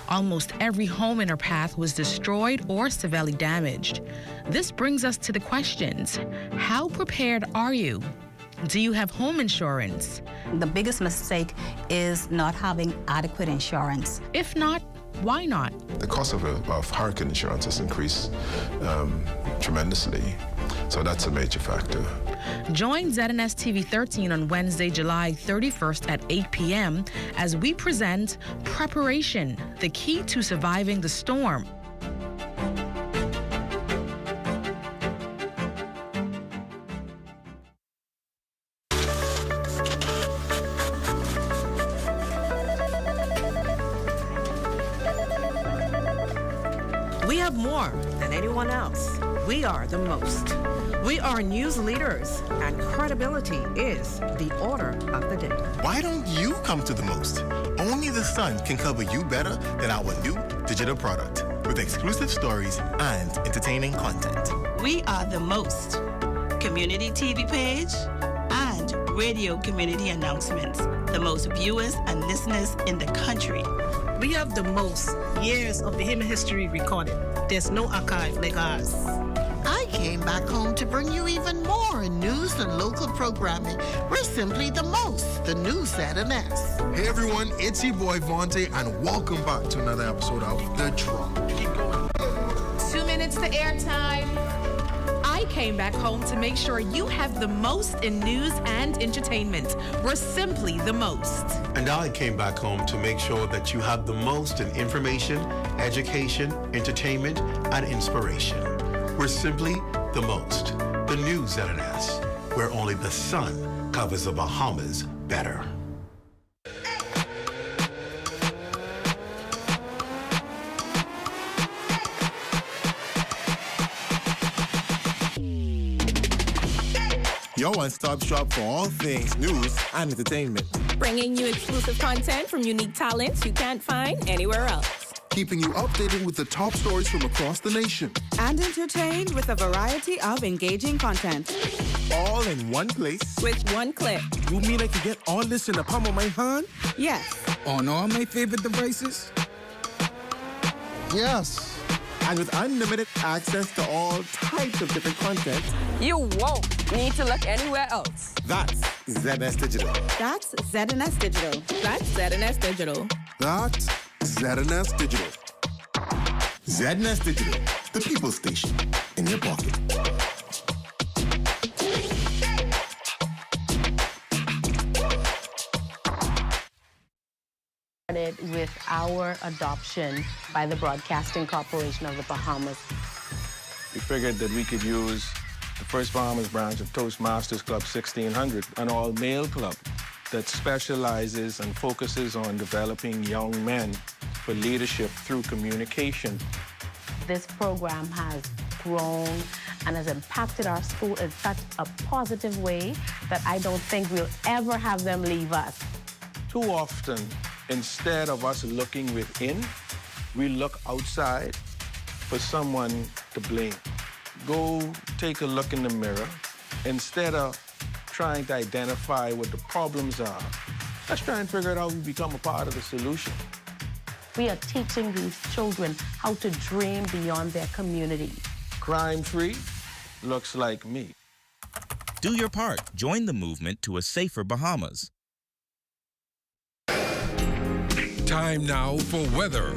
Almost every home in her path was destroyed or severely damaged. This brings us to the questions. How prepared are you? Do you have home insurance? The biggest mistake is not having adequate insurance. If not, why not? The cost of hurricane insurance has increased tremendously, so that's a major factor. Join ZNS TV 13 on Wednesday, July 31st at 8 p.m. as we present Preparation, the key to surviving the storm. We have more than anyone else. We are the most. We are news leaders, and credibility is the order of the day. Why don't you come to the most? Only the Sun can cover you better than our new digital product with exclusive stories and entertaining content. We are the most. Community TV page and radio community announcements. The the most viewers and listeners in the country. We have the most years of the human history recorded. There's no archive like ours. I came back home to bring you even more in news and local programming. We're simply the most, the new ZNS. Hey everyone, it's your boy Vontae, and welcome back to another episode of The Drop. 2 minutes to airtime. I came back home to make sure you have the most in news and entertainment. We're simply the most. And I came back home to make sure that you have the most in information, education, entertainment, and inspiration. We're simply the most. The new ZNS, where only the sun covers the Bahamas better. Your one-stop shop for all things news and entertainment. Bringing you exclusive content from unique talents you can't find anywhere else. Keeping you updated with the top stories from across the nation. And entertained with a variety of engaging content. All in one place. With one click. You mean I can get all this in the palm of my hand? Yes. On all my favorite devices? Yes. And with unlimited access to all types of different content. You won't need to look anywhere else. That's ZNS Digital. That's ZNS Digital. That's ZNS Digital. That's ZNS Digital. ZNS Digital, the people station in your pocket. With our adoption by the Broadcasting Corporation of the Bahamas. We figured that we could use the First Bahamas branch of Toastmasters Club 1600, an all-male club that specializes and focuses on developing young men for leadership through communication. This program has grown and has impacted our school in such a positive way that I don't think we'll ever have them leave us. Too often, instead of us looking within, we look outside for someone to blame. Go take a look in the mirror. Instead of trying to identify what the problems are, let's try and figure out how we become a part of the solution. We are teaching these children how to dream beyond their community. Crime-free looks like me. Do your part. Join the movement to a safer Bahamas. Time now for weather.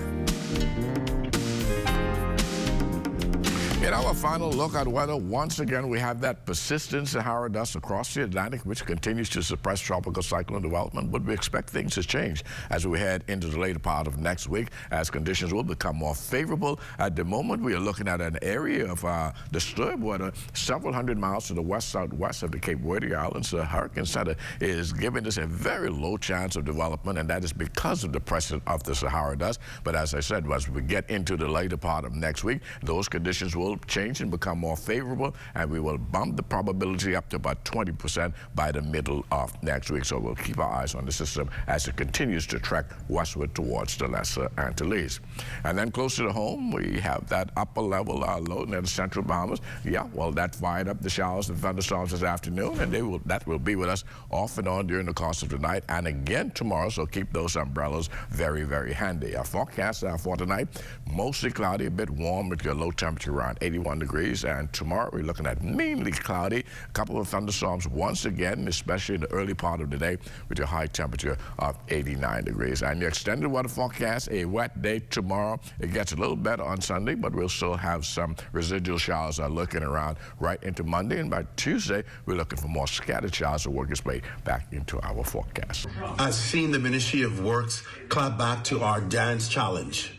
In our final look at weather, once again, we have that persistent Sahara dust across the Atlantic, which continues to suppress tropical cyclone development, but we expect things to change as we head into the later part of next week, as conditions will become more favorable. At the moment, we are looking at an area of disturbed weather several hundred miles to the west-southwest of the Cape Verde Islands. The Hurricane Center is giving us a very low chance of development, and that is because of the presence of the Sahara dust. But as I said, as we get into the later part of next week, those conditions will change and become more favorable, and we will bump the probability up to about 20% by the middle of next week. So we'll keep our eyes on the system as it continues to trek westward towards the Lesser Antilles. And then closer to home, we have that upper level low near the central Bahamas. Yeah, well, that fired up the showers and thunderstorms this afternoon, and that will be with us off and on during the course of the night and again tomorrow, so keep those umbrellas very, very handy. Our forecast for tonight, mostly cloudy, a bit warm with your low temperature around 81 degrees, and tomorrow we're looking at mainly cloudy, a couple of thunderstorms once again, especially in the early part of the day with your high temperature of 89 degrees. And your extended weather forecast, a wet day tomorrow. It gets a little better on Sunday, but we'll still have some residual showers looking around right into Monday, and by Tuesday we're looking for more scattered showers to work its way back into our forecast. I've seen the Ministry of Works clap back to our dance challenge.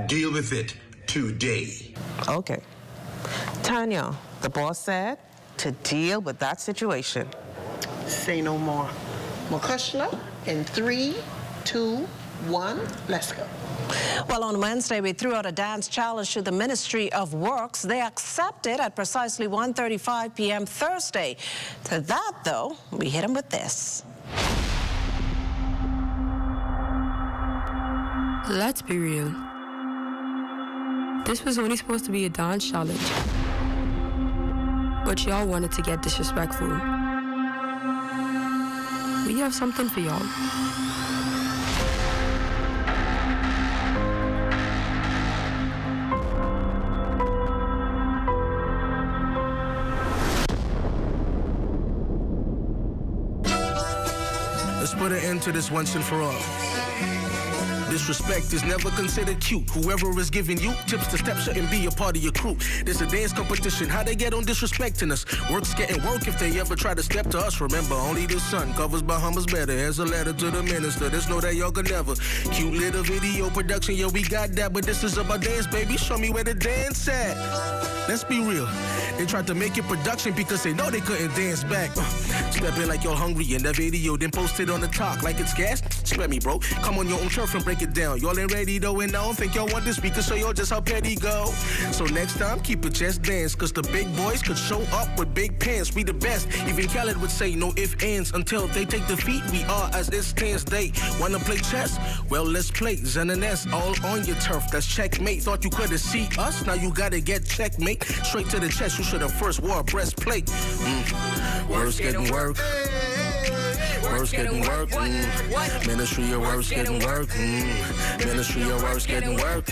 Deal with it today. Okay. Tanya, the boss said to deal with that situation. Say no more. Mukushla, in 3, 2, 1, let's go. Well, on Wednesday, we threw out a dance challenge to the Ministry of Works. They accepted at precisely 1:35 p.m. Thursday. To that, though, we hit them with this. Let's be real. This was only supposed to be a dance challenge. But y'all wanted to get disrespectful. we have something for y'all. Let's put an end to this once and for all. Disrespect is never considered cute. Whoever is giving you tips to step shouldn't be a part of your crew. This a dance competition. How they get on disrespecting us? Work's getting work if they ever try to step to us. Remember, only the sun covers Bahamas better. Here's a letter to the minister. Just know that y'all could never. Cute little video production, yo, we got that. But this is about dance, baby. Show me where the dance at. Let's be real. They tried to make it production because they know they couldn't dance back. Step in like you're hungry in that video, then post it on the talk like it's gas. Spare me, bro. Come on your own turf and break it down. Y'all ain't ready though, and I don't think y'all want this speaker, so y'all just how petty go. So next time, keep it just dance, cause the big boys could show up with big pants. We the best. Even Khaled would say no ifs, ands. Until they take defeat, we are as it stands. They wanna play chess? Well, let's play Zen and S all on your turf. That's checkmate. Thought you couldn't see us? Now you gotta get checkmate. Straight to the chest, you should have first wore a breastplate. Words getting work. Words getting work. Ministry of words getting work. Ministry of words getting work.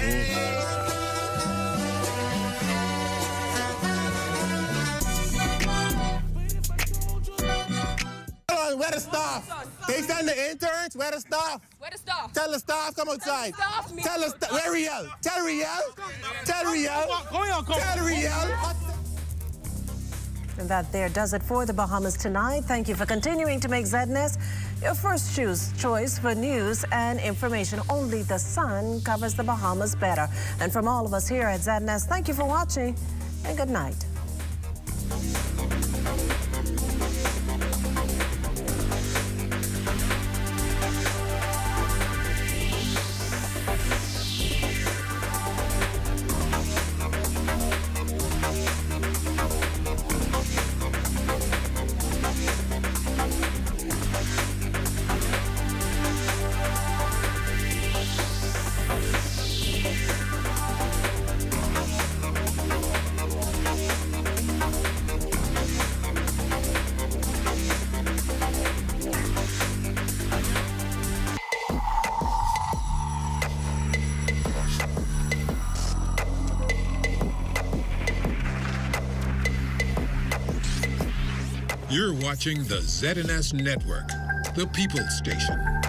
Where the staff? They send the interns? Where the staff? Where the staff? Tell the staff come outside. Tell the staff. Where Riel? Tell Riel. Tell Riel. Tell Riel. And that there does it for the Bahamas tonight. Thank you for continuing to make ZNS your first choice for news and information. Only the sun covers the Bahamas better. And from all of us here at ZNS, thank you for watching and good night. You're watching the ZNS Network, the People's Station.